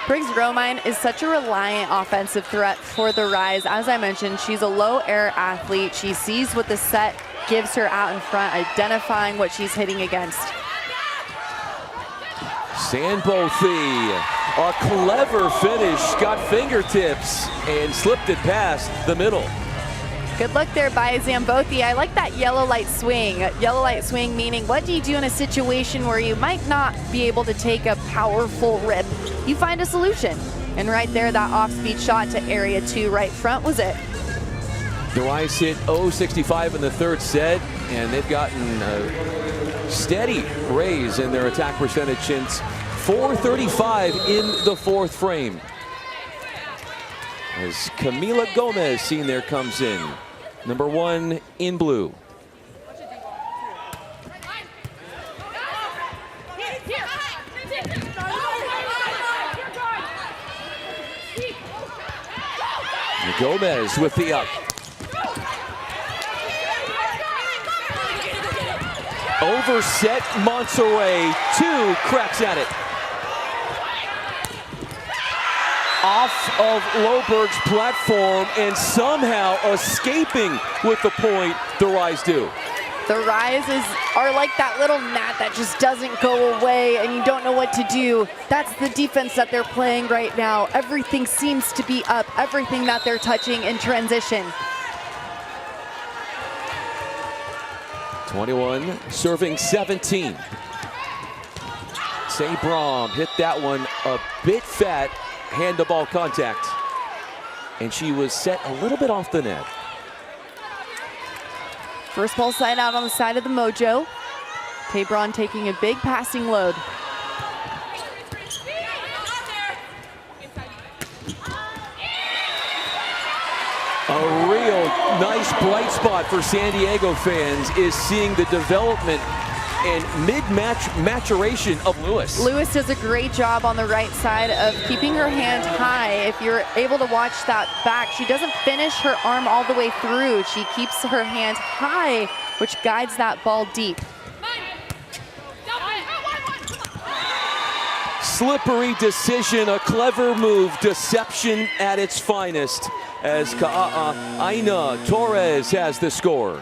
Briggs Romine is such a reliant offensive threat for the Rise. As I mentioned, she's a low air athlete. She sees what the set gives her out in front, identifying what she's hitting against. Sanbothy, a clever finish, got fingertips and slipped it past the middle. Good look there by Zambothi. I like that yellow light swing. Yellow light swing meaning what do you do in a situation where you might not be able to take a powerful rip? You find a solution. And right there, that off-speed shot to area 2 right front was it. The Rise hit 0-65 in the third set, and they've gotten a steady raise in their attack percentage since 435 in the fourth frame. As Camila Gomez, seen there, comes in. Number 1 in blue. Gomez with the up. Overset Monterey, 2 cracks at it. Off of Loberg's platform and somehow escaping with the point, the Rise do. The Rises are like that little gnat that just doesn't go away and you don't know what to do. That's the defense that they're playing right now. Everything seems to be up, everything that they're touching in transition. 21, serving 17. Sabrom hit that one a bit fat, hand-to-ball contact. And she was set a little bit off the net. First ball side out on the side of the Mojo. Tabron taking a big passing load. A real nice bright spot for San Diego fans is seeing the development and mid-match maturation of Lewis. Lewis does a great job on the right side of keeping her hand high. If you're able to watch that back, she doesn't finish her arm all the way through. She keeps her hand high, which guides that ball deep. Slippery decision, a clever move, deception at its finest as Aina Torres has the score.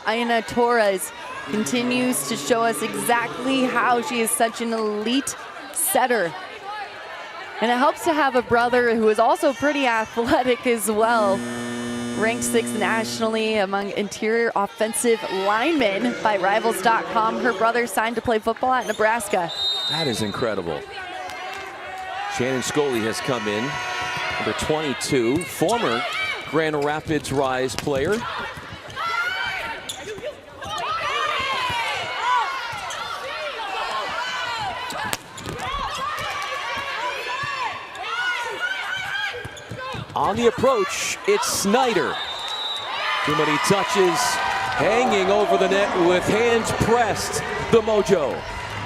Aina Torres continues to show us exactly how she is such an elite setter. And it helps to have a brother who is also pretty athletic as well. Ranked 6th nationally among interior offensive linemen by Rivals.com. Her brother signed to play football at Nebraska. That is incredible. Shannon Scully has come in, number 22, former Grand Rapids Rise player. On the approach, it's Snyder. Too many touches, hanging over the net with hands pressed, the Mojo.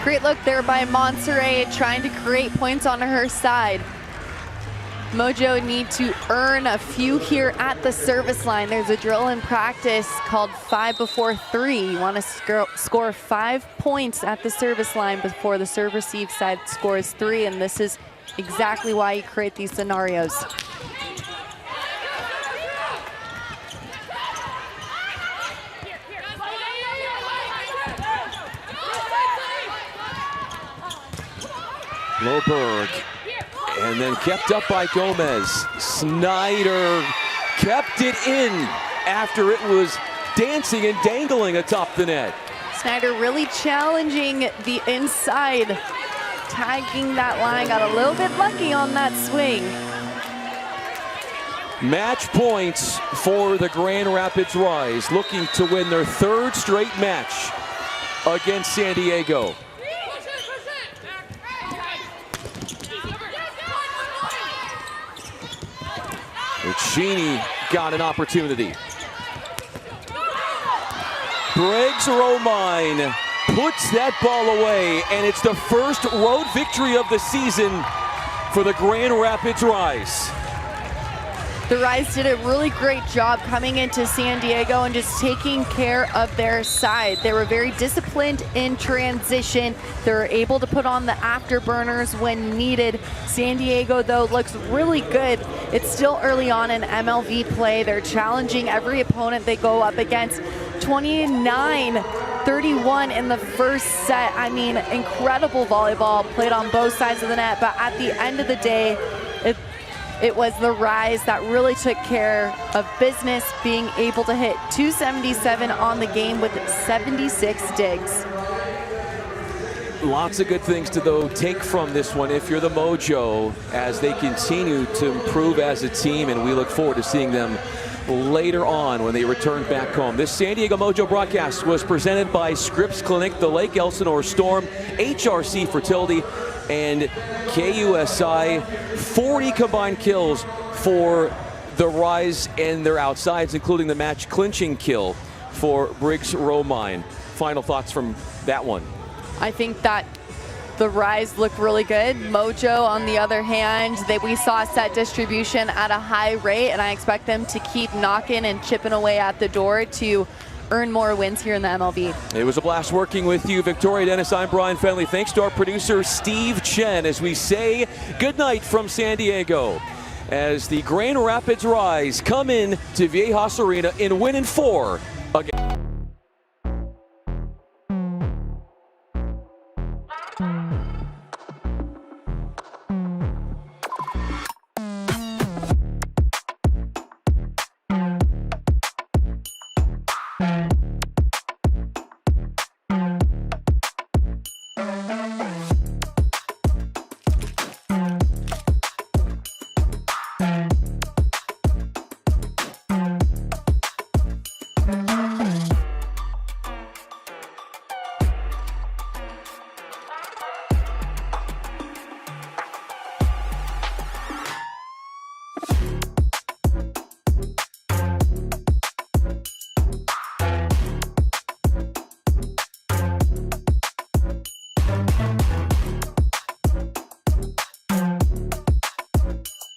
Great look there by Monterey, trying to create points on her side. Mojo need to earn a few here at the service line. There's a drill in practice called 5 before 3. You want to score 5 points at the service line before the serve-receive side scores 3, and this is exactly why you create these scenarios. Loberg, and then kept up by Gomez. Snyder kept it in after it was dancing and dangling atop the net. Snyder really challenging the inside, tagging that line, got a little bit lucky on that swing. Match points for the Grand Rapids Rise, looking to win their 3rd straight match against San Diego. Cheney got an opportunity. Briggs Romine puts that ball away, and it's the first road victory of the season for the Grand Rapids Rise. The Rise did a really great job coming into San Diego and just taking care of their side. They were very disciplined in transition. They were able to put on the afterburners when needed. San Diego, though, looks really good. It's still early on in MLV play. They're challenging every opponent they go up against. 29-31 in the first set. I mean, incredible volleyball played on both sides of the net, but at the end of the day, it was the Rise that really took care of business, being able to hit 277 on the game with 76 digs. Lots of good things to, though, take from this one if you're the Mojo, as they continue to improve as a team, and we look forward to seeing them later on when they return back home. This San Diego Mojo broadcast was presented by Scripps Clinic, the Lake Elsinore Storm, HRC Fertility, and KUSI. 40 combined kills for the Rise and their outsides, including the match clinching kill for Briggs Romine. Final thoughts from that one? I think that the Rise looked really good. Mojo, on the other hand, we saw set distribution at a high rate, and I expect them to keep knocking and chipping away at the door to earn more wins here in the MLB. It was a blast working with you, Victoria Dennis. I'm Brian Fenley. Thanks to our producer, Steve Chen, as we say goodnight from San Diego, as the Grand Rapids Rise come in to Viejas Arena and win in 4 again.